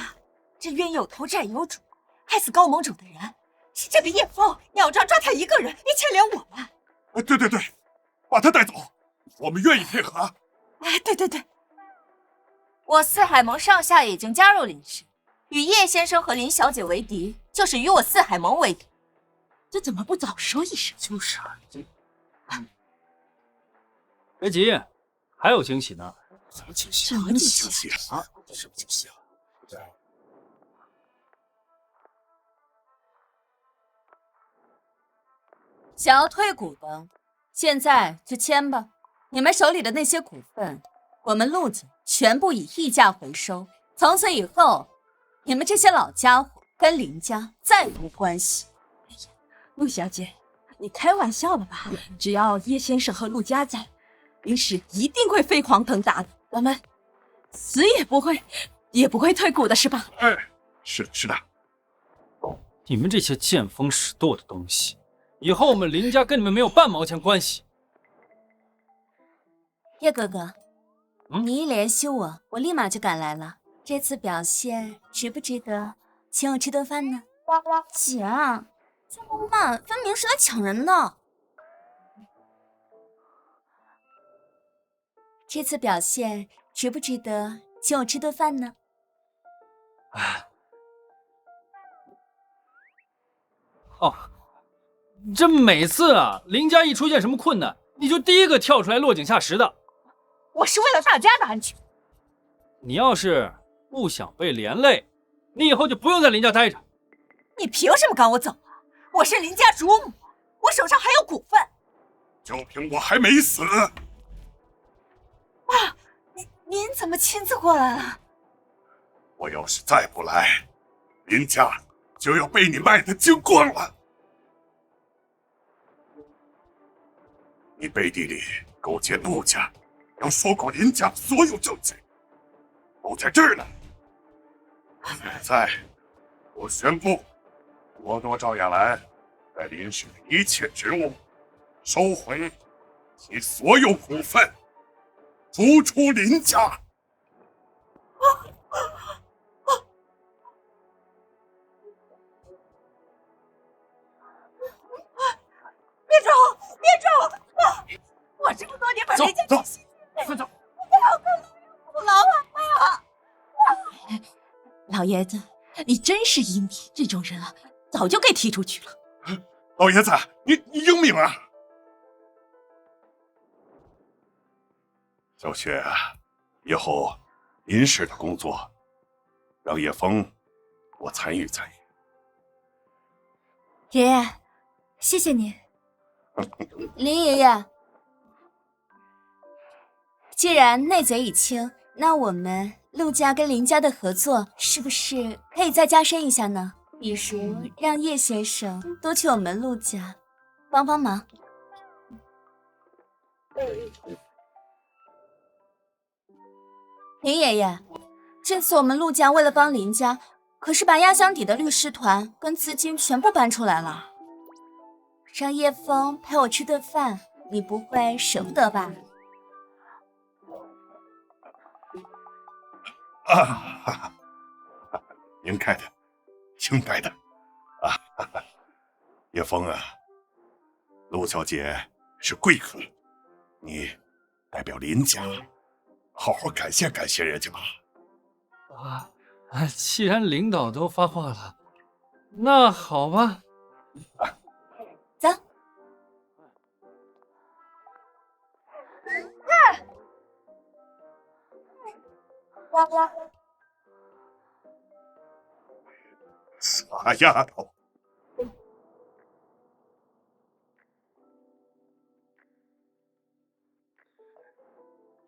这冤有头债有主，害死高盟主的人是这个叶枫，你要抓他一个人，你牵连我们。对，把他带走，我们愿意配合。哎，对，我四海盟上下已经加入林氏，与叶先生和林小姐为敌，就是与我四海盟为敌。这怎么不早说一声？就是啊，别急，还有惊喜呢。什么惊喜？什么惊喜啊？什么惊喜啊？想要退股的，现在就签吧。你们手里的那些股份，我们陆家全部以溢价回收。从此以后，你们这些老家伙跟林家再无关系。陆小姐，你开玩笑了吧？只要叶先生和陆家在，林氏一定会飞黄腾达的。咱们死也不会退股的，是吧？哎，是的。你们这些见风使舵的东西，以后我们林家跟你们没有半毛钱关系。叶哥哥，你一联系我，我立马就赶来了。这次表现值不值得请我吃顿饭呢？姐，这么慢，分明是来抢人的。这次表现值不值得请我吃顿饭呢？哦，这每次啊，林家一出现什么困难，你就第一个跳出来落井下石的。我是为了大家的安全。你要是不想被连累，你以后就不用在林家待着。你凭什么赶我走啊？我是林家主母，我手上还有股份。就凭我还没死。爸，您怎么亲自过来了？我要是再不来，林家就要被你卖得精光了。你背地里勾结陆家，要收购林家所有证据，都在这儿呢。现在，我宣布，我夺赵亚兰在林氏的一切职务，收回其所有股份，逐出林家。别走！我这么多年把林家走，快走！不要跟我老板老爷子，你真是英明，这种人啊，早就给踢出去了。老爷子，你英明啊！小雪，以后林氏的工作，让叶枫我参与参与。爷爷，谢谢你。林爷爷，既然内贼已清，那我们陆家跟林家的合作是不是可以再加深一下呢？比如让叶先生多去我们陆家帮帮忙。林爷爷，这次我们陆家为了帮林家，可是把压箱底的律师团跟资金全部搬出来了。让叶枫陪我吃顿饭，你不会舍不得吧？啊，应该的，应该的。叶枫啊，陆小姐是贵客，你代表林家好好感谢感谢人家吧。既然领导都发话了，那好吧。走。傻丫头。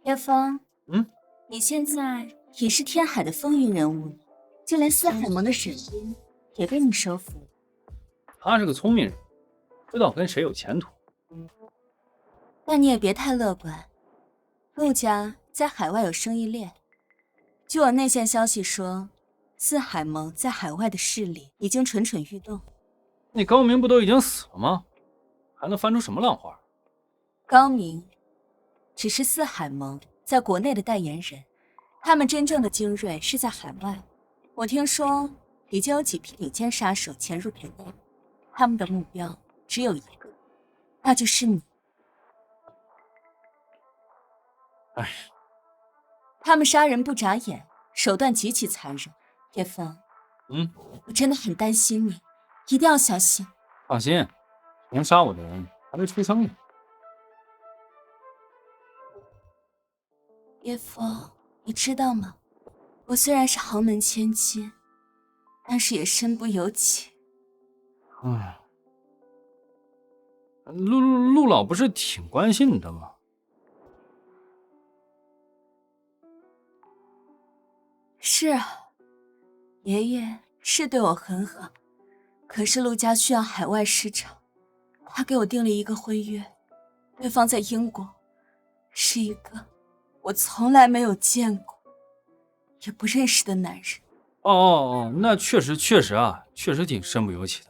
叶枫，嗯，你现在也是天海的风云人物了，就连四海盟的沈一也被你收服了。他是个聪明人，知道跟谁有前途。但你也别太乐观，陆家在海外有生意链。据我内线消息说，四海盟在海外的势力已经蠢蠢欲动。那高明不都已经死了吗？还能翻出什么浪花？高明只是四海盟在国内的代言人，他们真正的精锐是在海外。我听说已经有几批顶尖杀手潜入国内，他们的目标只有一个，那就是你。哎，他们杀人不眨眼，手段极其残忍。叶枫，我真的很担心你，一定要小心。放心，能杀我的人还没出生呢。叶枫，你知道吗？我虽然是豪门千金，但是也身不由己。陆老不是挺关心你的吗？是啊，爷爷是对我很好，可是陆家需要海外市场，他给我订了一个婚约，对方在英国，是一个我从来没有见过也不认识的男人。那确实啊，确实挺身不由己的。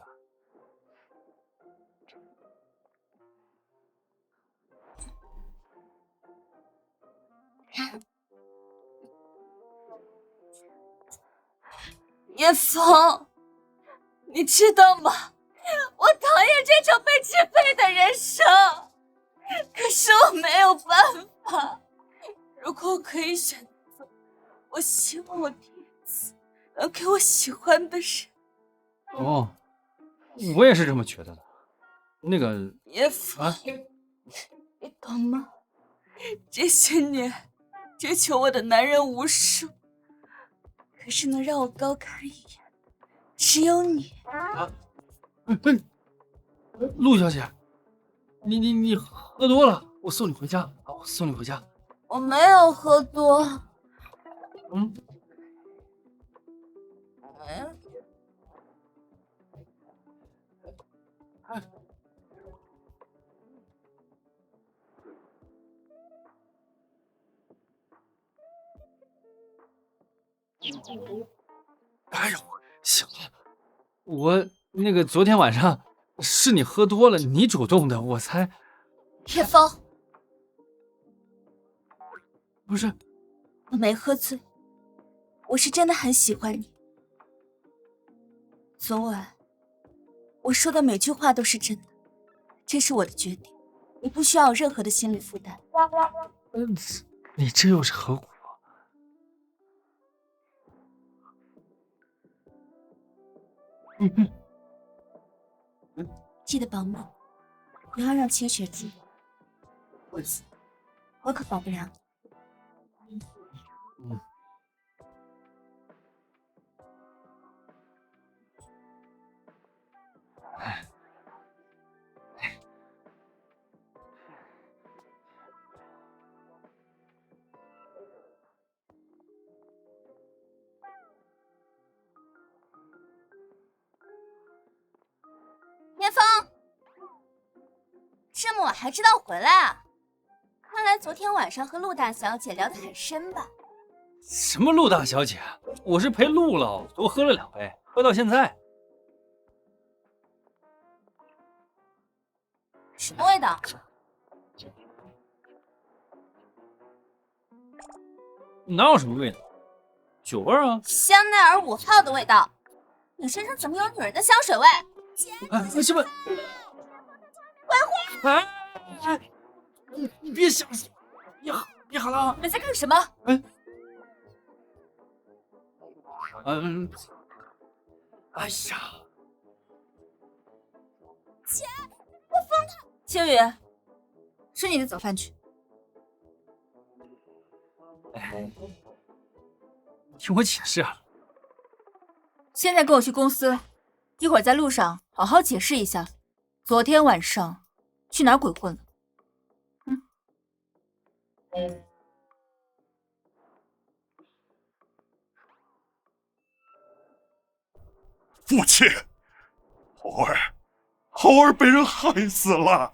叶枫，你知道吗？我讨厌这种被支配的人生，可是我没有办法。如果我可以选择，我希望我第一次能给我喜欢的人。我也是这么觉得的。那个叶枫，你懂吗？这些年追求我的男人无数，可是能让我高看一眼的只有你。陆小姐，你喝多了，我送你回家。我送你回家。我没有喝多。哎呦，行了，我那个昨天晚上是你喝多了，你主动的，我才。叶枫，不是，我没喝醉，我是真的很喜欢你。昨晚我说的每句话都是真的，这是我的决定，你不需要有任何的心理负担。你这又是何苦？记得保密，不要让清雪知道。我可保不了你。叶枫，这么晚还知道回来啊？看来昨天晚上和陆大小姐聊得很深吧？什么陆大小姐？我是陪陆老多喝了2杯，喝到现在。什么味道？哪有什么味道？酒味啊？香奈儿5号的味道。你身上怎么有女人的香水味？姐，什么？快回！你别想说，你好了。你们在干什么？哎呀，姐，我疯了！青雨，吃你的早饭去。听我解释啊。现在跟我去公司，一会儿在路上好好解释一下，昨天晚上去哪儿鬼混了。父亲，猴儿被人害死了，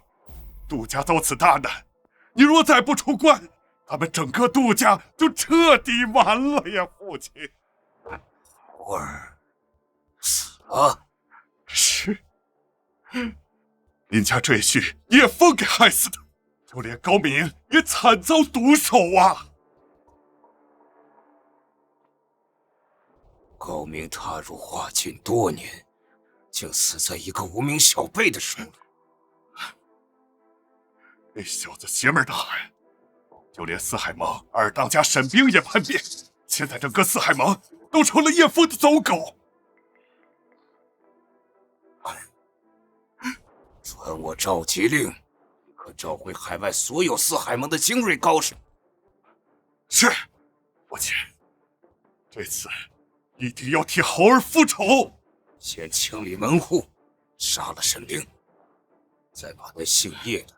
杜家遭此大难，你若再不出关，咱们整个杜家就彻底完了呀！父亲，猴儿死了？是，林家赘婿叶枫给害死的，就连高明也惨遭毒手啊！高明踏入华郡多年，竟死在一个无名小辈的手里。那小子邪门的很，就连四海盟二当家沈冰也叛变，现在整个四海盟都成了叶枫的走狗。传我召集令，立刻召回海外所有四海盟的精锐高手。是，父亲，这次一定要替猴儿复仇。先清理门户，杀了沈冰，再把那姓叶的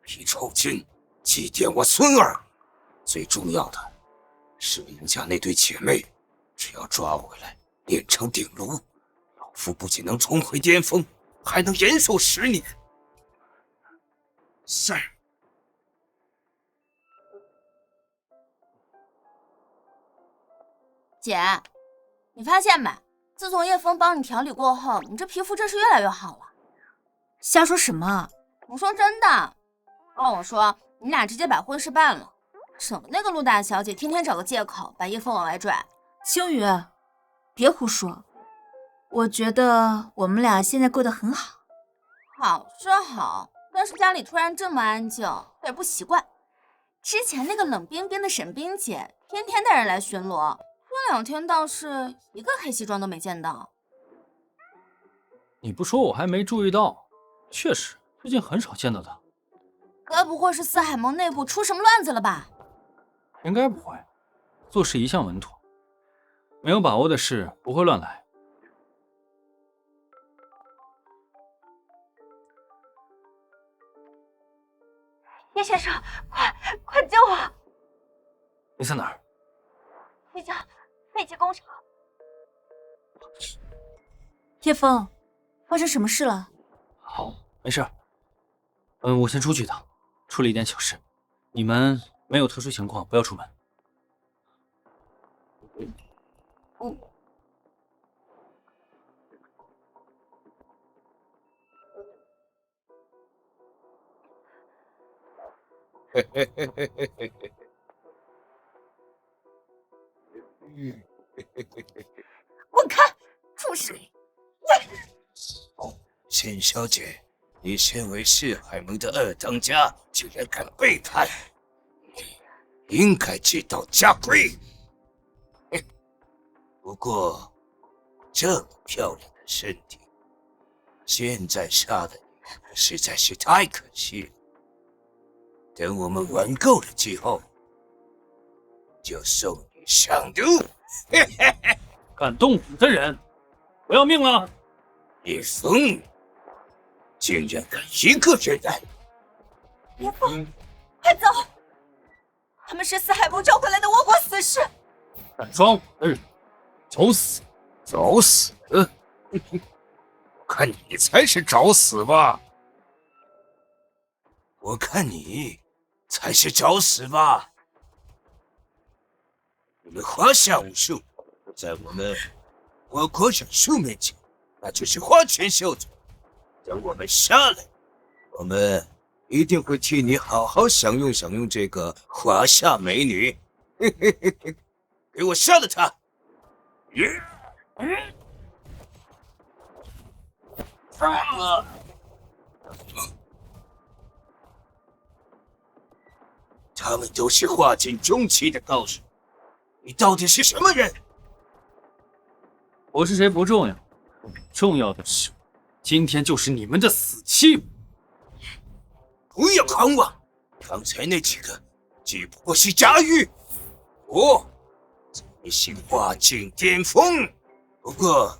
皮臭筋祭奠我孙儿。最重要的是林家那对姐妹，只要抓回来炼成鼎炉，老夫不仅能重回巅峰，还能延寿10年。是。姐，你发现没？自从叶枫帮你调理过后，你这皮肤真是越来越好了。瞎说什么？我说真的。按我说，你俩直接把婚事办了，省得那个陆大小姐天天找个借口把叶枫往外拽。青雨，别胡说。我觉得我们俩现在过得很好。好是好，但是家里突然这么安静，有点不习惯。之前那个冷冰冰的沈冰姐，天天带人来巡逻，这2天倒是一个黑西装都没见到。你不说我还没注意到，确实最近很少见到他。该不会是四海盟内部出什么乱子了吧？应该不会，做事一向稳妥，没有把握的事不会乱来。叶先生，快救我！你在哪儿？一家废弃工厂。叶枫，发生什么事了？好，没事。我先出去一趟，处理一点小事。你们没有特殊情况，不要出门。滚开，畜生！秦小姐，你身为四海盟的2当家，竟然敢背叛，你应该知道家规。不过，这么漂亮的身体，现在杀了你实在是太可惜了。等我们玩够了之后，就送你上路。敢动武的人，我要命了！叶枫，竟然敢一个人来！叶枫，快走！他们是四海盟召回来的倭国死士。敢抓我的人，找死！找死！我看你才是找死吧！我看你才是找死吧！你们华夏武术，在我们倭国忍术面前，那就是花拳绣腿。等我们杀来，我们一定会替你好好享用享用这个华夏美女。给我杀了他！他们都是化境中期的高手，你到底是什么人？我是谁不重要，重要的是，今天就是你们的死期。不要狂妄，刚才那几个只不过是假语。我才是化境巅峰，不过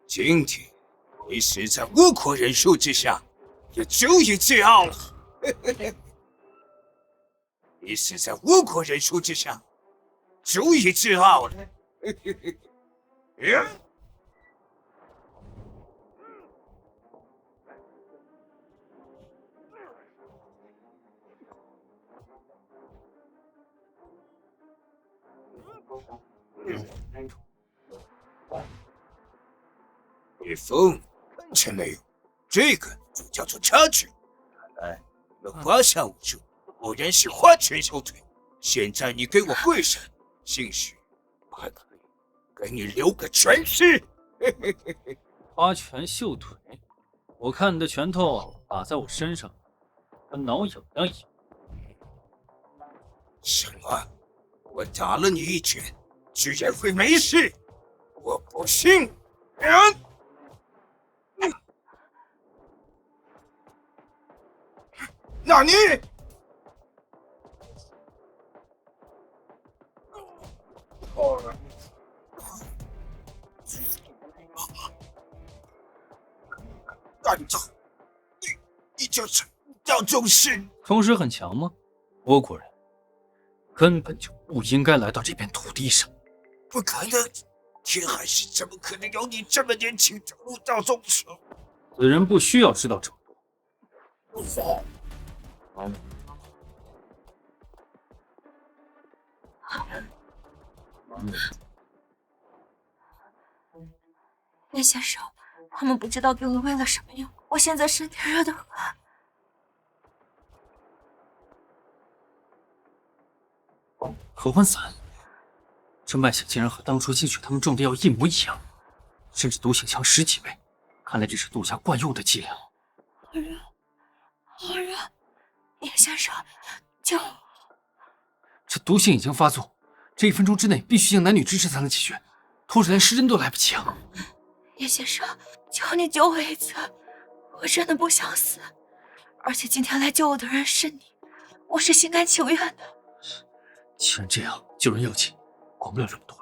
今天你死在我国人数之下，也足以自傲了。你死在我国人数之下，足以自傲了。叶枫，完全没有，这个就叫做差距。看来你们华夏武术果然是花拳绣腿。现在你给我跪下，兴许我还可以给你留个全尸。花拳绣腿，我看你的拳头打在我身上，跟挠痒痒一样。什么？我打了你一拳，居然会没事？我不信！纳尼？难道你就是要宗师？宗师很强吗？倭国人根本就不应该来到这片土地上。不可能！天海市怎么可能有你这么年轻的武道宗师？此人不需要知道这么多。叶先生，他们不知道给我喂了什么药，我现在身体热得很。合欢散，这脉象竟然和当初金雪他们种的药一模一样，甚至毒性强10几倍。看来这是陆家惯用的伎俩。好热，好热！叶先生，救我！这毒性已经发作，这1分钟之内必须经男女之事才能解决，拖着连时针都来不及啊！叶先生，求你救我一次，我真的不想死，而且今天来救我的人是你，我是心甘情愿的。既然这样，救人要紧，管不了这么多了。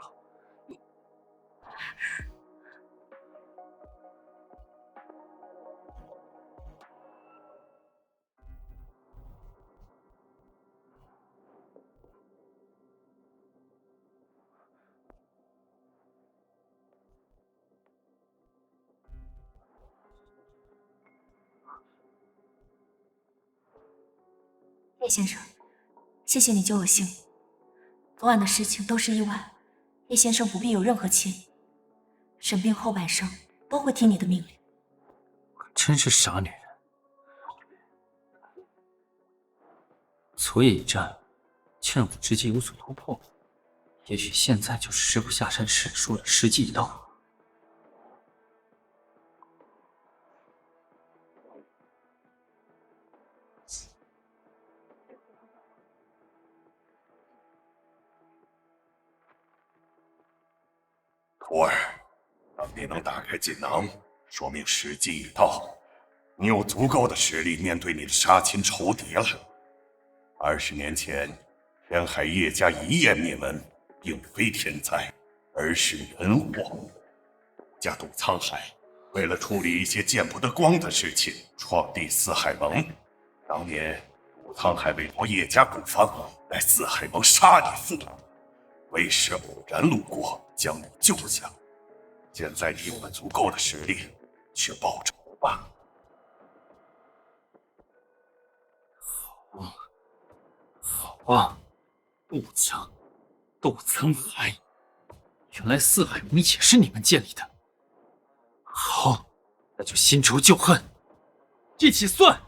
叶先生，谢谢你救我性命。昨晚的事情都是意外，叶先生不必有任何歉意。沈病后半生都会听你的命令。真是傻女人。昨夜一战，竟让我直接有所突破。也许现在就是师傅下山时说的时机已到。徒儿，当你能打开锦囊，说明时机已到，你有足够的实力面对你的杀亲仇敌了。20年前，天海叶家一夜灭门，并非天灾，而是人祸。家杜沧海为了处理一些见不得光的事情，创立四海盟。当年杜沧海委托叶家古方来四海盟杀你父母，为师偶然路过，将你救下。现在你有了足够的实力，去报仇吧。好啊，杜沧海，原来四海盟也是你们建立的。好，那就新仇旧恨，一起算。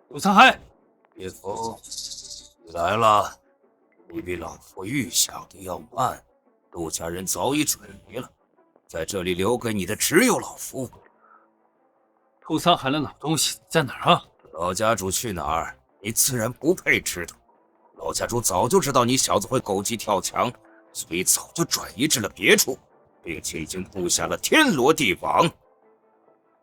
杜沧海，叶枫，你来了。你比老夫预想的要慢，陆家人早已准备了，在这里留给你的只有老夫。杜沧海的老东西在哪儿啊？老家主去哪儿，你自然不配知道。老家主早就知道你小子会狗急跳墙，所以早就转移至了别处，并且已经布下了天罗地网。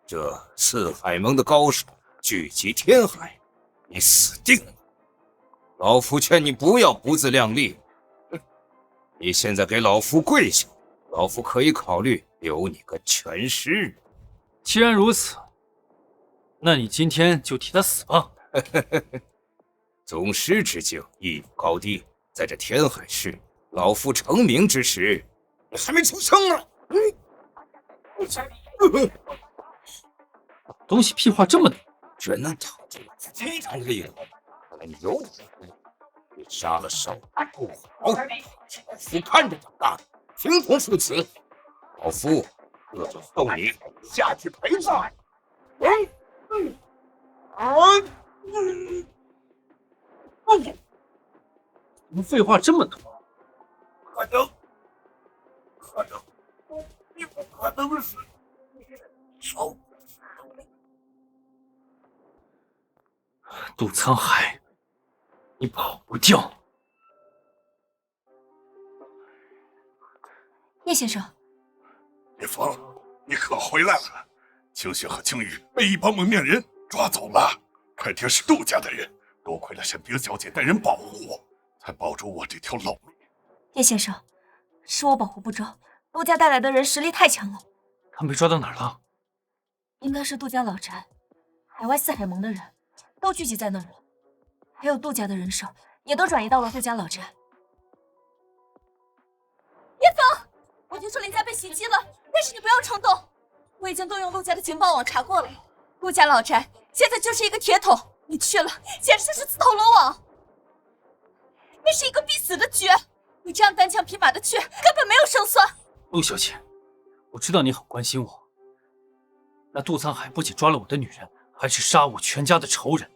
这四海盟的高手聚集天海，你死定了。老夫劝你不要不自量力。你现在给老夫跪下，老夫可以考虑留你个全尸。既然如此，那你今天就替他死吧。宗师之境亦有高低，在这天海市，老夫成名之时，你还没出生呢。东西屁话这么多，居然能讨这非常厉害，看来你有点本事。你杀了少不好，老夫看着长大的，凭空出此。老夫这就送你下去陪葬。怎么废话这么多？可能，你不可能是手。杜沧海，你跑不掉。叶先生，叶枫，你可回来了！清雪和青雨被一帮蒙面人抓走了。快听是杜家的人，多亏了沈冰小姐带人保护我，才保住我这条老命。叶先生，是我保护不周，杜家带来的人实力太强了。他们被抓到哪儿了？应该是杜家老宅，海外四海盟的人都聚集在那儿了，还有杜家的人手也都转移到了杜家老宅。叶枫，我听说林家被袭击了，但是你不要冲动，我已经动用陆家的情报网查过了，陆家老宅现在就是一个铁桶，你去了简直就是自投罗网，那是一个必死的局，你这样单枪匹马的去根本没有胜算。陆小姐，我知道你很关心我，那杜沧海不仅抓了我的女人，还是杀我全家的仇人，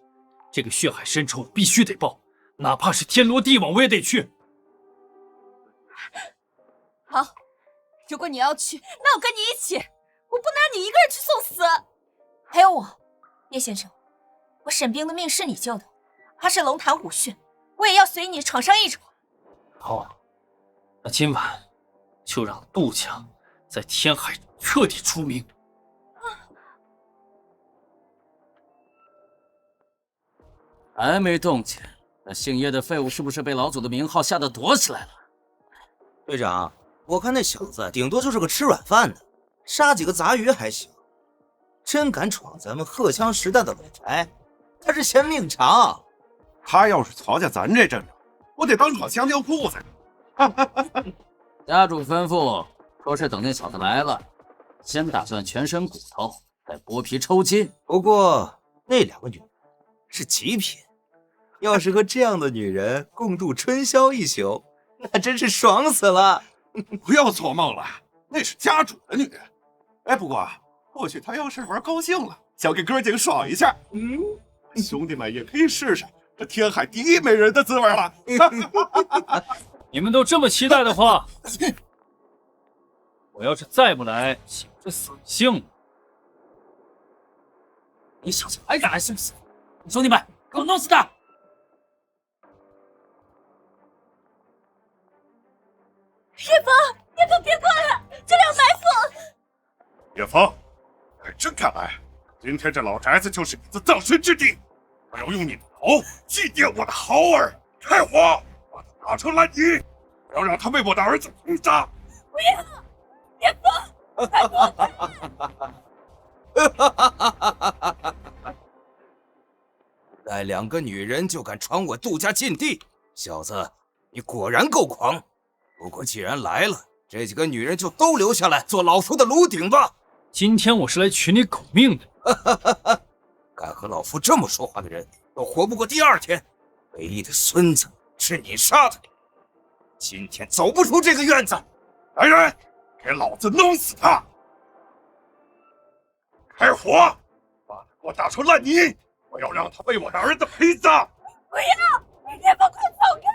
这个血海深仇必须得报，哪怕是天罗地网我也得去。好，如果你要去，那我跟你一起，我不能让你一个人去送死。还有我，叶先生，我沈冰的命是你救的，他是龙潭虎穴，我也要随你闯上一闯。好啊，那今晚就让杜家在天海彻底出名。还没动静，那姓叶的废物是不是被老祖的名号吓得躲起来了？队长，我看那小子顶多就是个吃软饭的，杀几个杂鱼还行。真敢闯咱们荷枪实弹的老宅，他是嫌命长。他要是瞧见咱这阵仗，我得当场香蕉裤子。家主吩咐说是等那小子来了，先打断全身骨头，再剥皮抽筋。不过那两个女人是极品，要是和这样的女人共度春宵一宿，那真是爽死了。不要做梦了，那是家主的女人。哎，不过或许他要是玩高兴了，想给哥几个爽一下，兄弟们也可以试试这天海第一美人的滋味了。你们都这么期待的话，我要是再不来，岂不是死性了？你小子还敢来送死！兄弟们，给我弄死他！叶枫，别过来，这里有埋伏！叶枫，还真敢来！今天这老宅子就是你的葬身之地，我要用你的头祭奠我的好儿！开火，把他打成烂泥，不要让他为我的儿子拼杀！不要，叶枫，快躲开！带两个女人就敢闯我杜家禁地，小子，你果然够狂。不过既然来了，这几个女人就都留下来做老夫的炉鼎吧。今天我是来取你狗命的。敢和老夫这么说话的人，都活不过第二天。唯一的孙子是你杀的，今天走不出这个院子。来人，给老子弄死他！开火，把他给我打成烂泥！我要让他为我的儿子陪葬！不要，叶枫，快走开！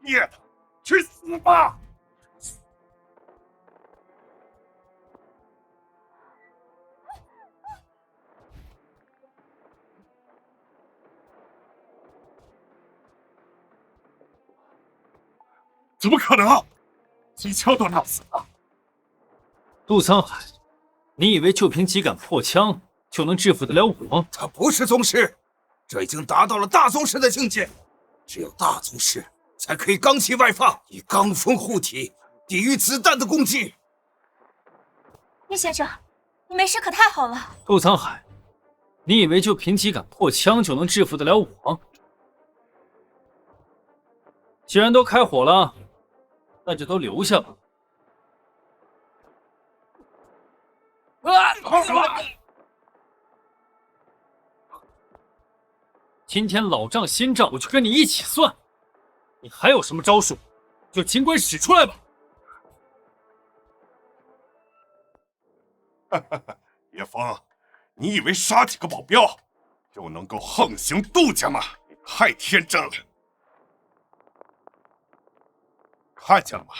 孽的，去死吧！怎么可能？几枪都打死了。杜沧海，你以为就凭几杆破枪就能制服得了我？他不是宗师，这已经达到了大宗师的境界。只有大宗师才可以罡气外放，以罡风护体，抵御子弹的攻击。叶先生，你没事可太好了。杜沧海，你以为就凭几杆破枪就能制服得了我？既然都开火了，那就都留下吧。今天老账新账，我就跟你一起算。你还有什么招数，就尽管使出来吧。叶枫，你以为杀几个保镖就能够横行杜家吗？你太天真了。看见了吗？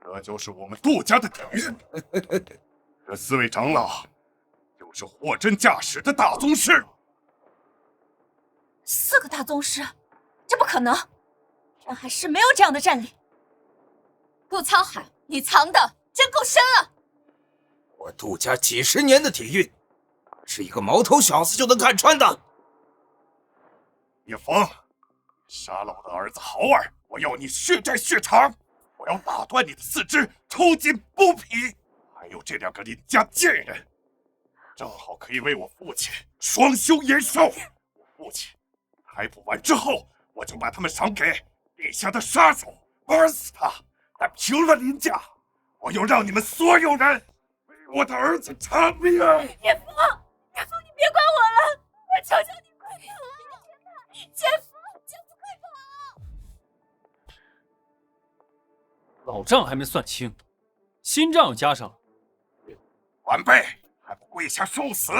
这就是我们杜家的底蕴。这4位长老就是货真价实的大宗师。4个大宗师，这不可能！天海市没有这样的战力。杜沧海，你藏的真够深啊！我杜家几十年的底蕴，是一个毛头小子就能看穿的。叶枫，杀了我的儿子豪儿，我要你血债血偿！我要打断你的4肢，抽筋剥皮！还有这2个林家贱人，正好可以为我父亲双修延寿。我父亲开捕完之后，我就把他们赏给地下的杀手，玩死他。但平了林家，我要让你们所有人为我的儿子偿命！叶枫，叶枫，你别管我了，我求求你快跑！姐夫，快跑！老账还没算清，新账又加上了。晚辈还不跪下受死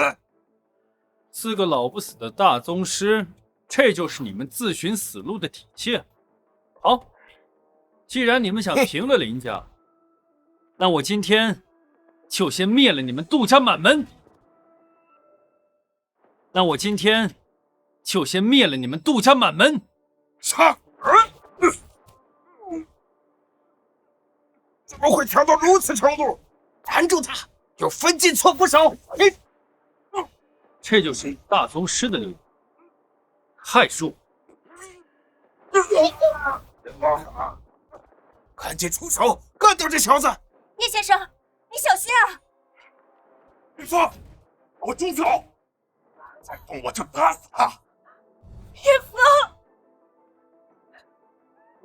？4个老不死的大宗师，这就是你们自寻死路的底气。好，既然你们想平了林家，那我今天就先灭了你们杜家满门。杀！怎么会强到如此程度？拦住他，有分进错扶手！这就是大宗师的力量，太弱。赶紧出手，干掉这小子！叶先生，你小心啊！叶枫，给我住手！再动我就打死他！叶枫，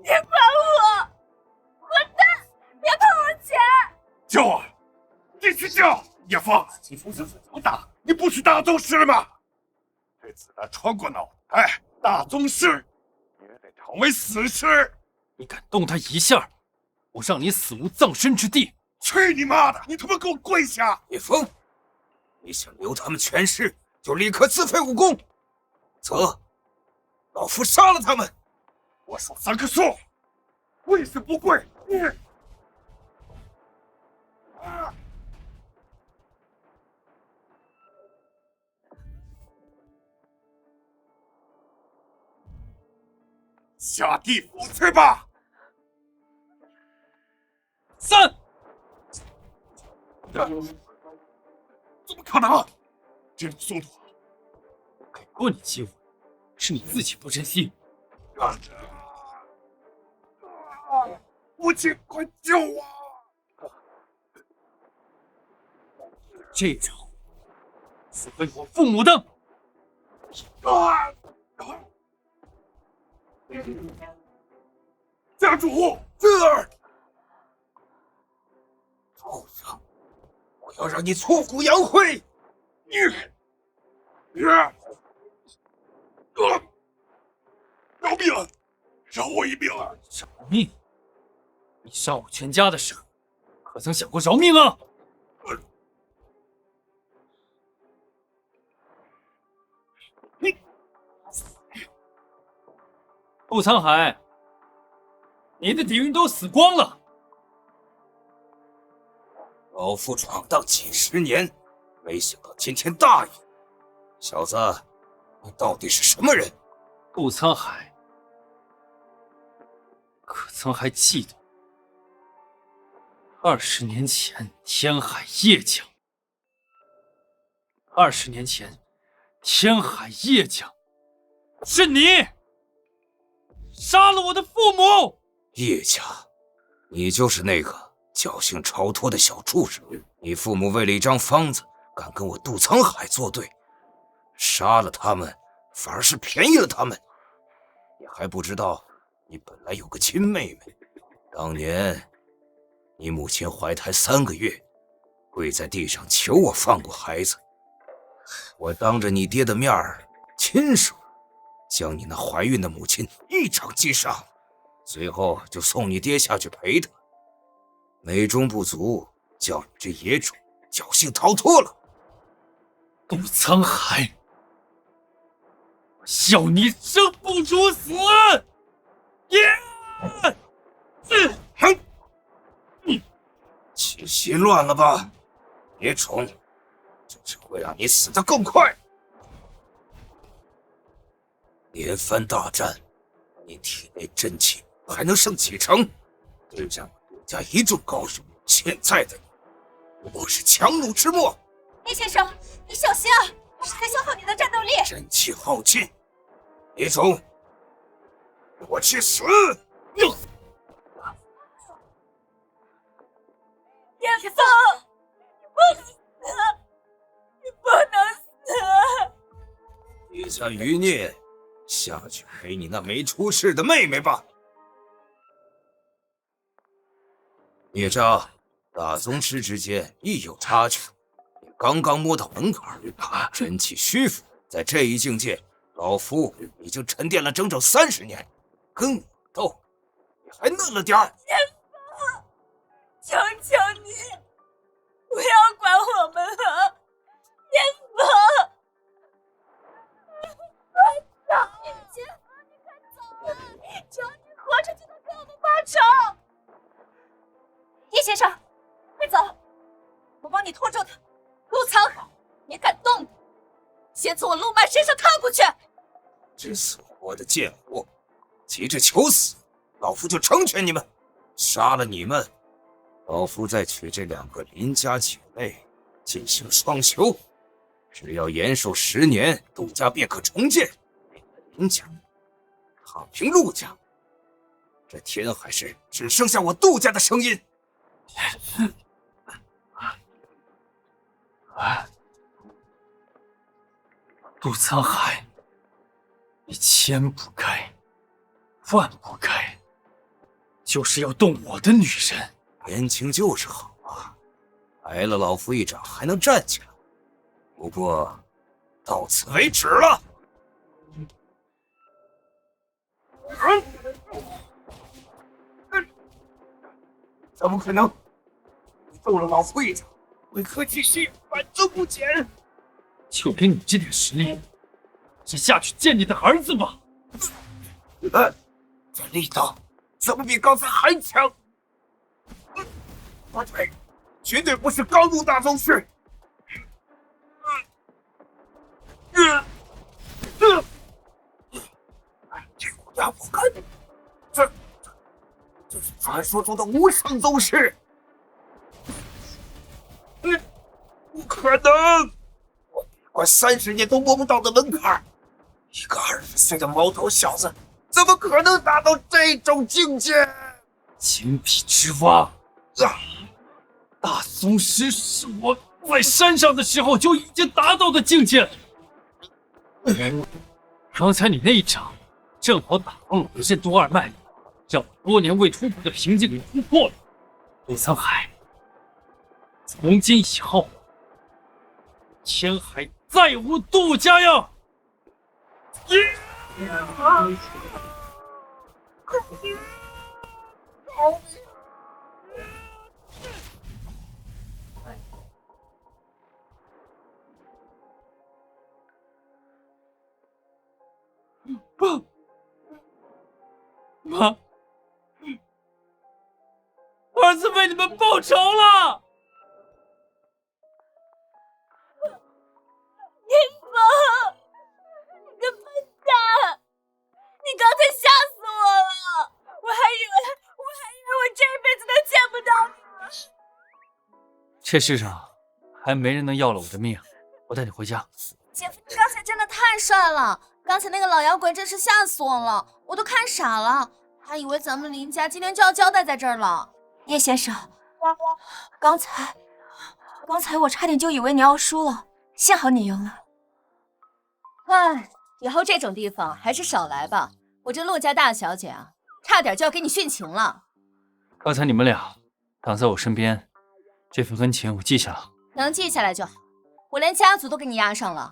别管我！混蛋，别碰我姐！叫啊！继续叫！叶枫，你父亲这么大，你不是大宗师吗？这子弹穿过脑袋，大宗师也得成为死尸。你敢动他一下，我让你死无葬身之地！去你妈的！你他妈给我跪下！叶枫，你想留他们全尸，就立刻自废武功，则老夫杀了他们。我数3个数，跪是不跪？下地府去吧！3！怎么可能？这种速度！给过你机会，是你自己不珍惜。父亲，快救我！这招是为我父母的。家主，这儿，畜生！我要让你挫骨扬灰！饶命！饶我一命！饶命！你杀我全家的时候，可曾想过饶命啊？杜沧海，你的敌人都死光了。老夫闯荡几十年，没想到今天大意。小子，你到底是什么人？顾沧海，可曾还记得20年前天海叶将？20年前，天海叶将，是你杀了我的父母。叶家，你就是那个侥幸逃脱的小畜生。你父母为了一张方子，敢跟我杜沧海作对，杀了他们，反而是便宜了他们。你还不知道，你本来有个亲妹妹，当年你母亲怀胎3个月，跪在地上求我放过孩子。我当着你爹的面儿，亲手将你那怀孕的母亲一掌击杀，随后就送你爹下去陪他。美中不足，叫你这野种侥幸逃脱了。杜沧海，要你生不如死！气息乱了吧，野种，这只会让你死得更快。连番大战，你体内真气还能剩几成？对战我杜家一众高手，现在的你不过是强弩之末。叶先生，你小心啊，是在消耗你的战斗力。真气耗尽，野种，给我去死！叶枫，你不能死，你不能死！余下余孽，下去陪你那没出世的妹妹吧。孽障，大宗师之间亦有差距。你刚刚摸到门槛，真气虚浮，在这一境界，老夫已经沉淀了整整30年，跟我斗，你还嫩了点儿。叶枫，求求你，不要管我们了，叶枫。快走！姐夫，你快走啊！只要你活着，就能给我们报仇。叶先生，快走！我帮你拖住他。陆沧海，你敢动，先从我陆曼身上看过去！这死活的贱货，急着求死，老夫就成全你们，杀了你们，老夫再娶这2个邻家姐妹，进行双修。只要延寿10年，杜家便可重建，林家躺平陆家，这天海市只剩下我杜家的声音。杜沧海，你千不该，万不该，就是要动我的女人。年轻就是好啊，挨了老夫一掌还能站起来。不过，到此为止了。怎么可能？你动了老夫一掌，为何继续反正不减？就凭你这点实力，是下去见你的儿子吧？这力道怎么比刚才还强？不对，绝对不是高度大宗师。这股压迫感，这是传说中的无上宗师。不可能！我快30年都摸不到的门槛，一个20岁的毛头小子，怎么可能达到这种境界？井底之蛙大宗师是我在山上的时候就已经达到的境界了。刚才你那一掌，正好打到了我的任督二脉，让我多年未突破的瓶颈给突破了。陆沧海，从今以后，天海再无杜家呀！妈，上次为你们报仇了。你个笨蛋！你刚才吓死我了，我还以为我这辈子都见不到你了。这世上还没人能要了我的命，我带你回家。姐夫，你刚才真的太帅了，刚才那个老妖怪真是吓死我了，我都看傻了，还以为咱们林家今天就要交代在这儿了。叶先生，刚才我差点就以为你要输了，幸好你赢了。唉，以后这种地方还是少来吧。我这陆家大小姐啊，差点就要给你殉情了。刚才你们俩挡在我身边，这份恩情我记下了。能记下来就好，我连家族都给你压上了。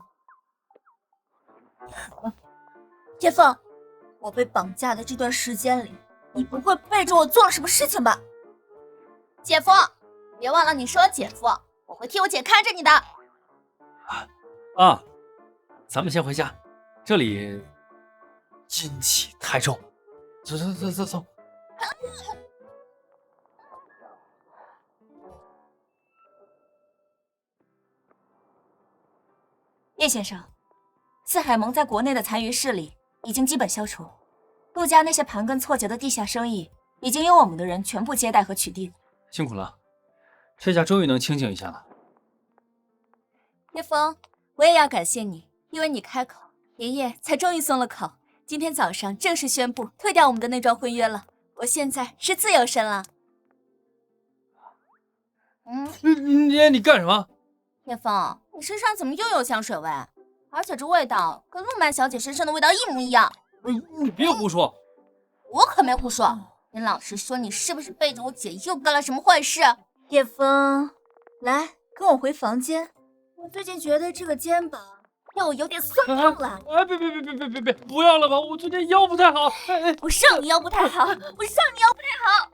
叶枫，我被绑架的这段时间里，你不会背着我做了什么事情吧？姐夫，别忘了你是我姐夫，我会替我姐看着你的。啊，咱们先回家，这里阴气太重。走。叶先生，四海盟在国内的残余势力已经基本消除，陆家那些盘根错节的地下生意已经由我们的人全部接待和取缔。辛苦了，这下终于能清静一下了。叶枫，我也要感谢你，因为你开口，爷爷才终于松了口。今天早上正式宣布退掉我们的内桩婚约了，我现在是自由身了。你干什么？叶枫，你身上怎么又有香水味？而且这味道跟陆曼小姐身上的味道一模一样。你别胡说！我可没胡说，你老实说，你是不是背着我姐又干了什么坏事？叶枫，来跟我回房间。我最近觉得这个肩膀让我有点酸痛了。别，不要了吧！我最近腰不太好。不是你腰不太好，不是你腰不太好。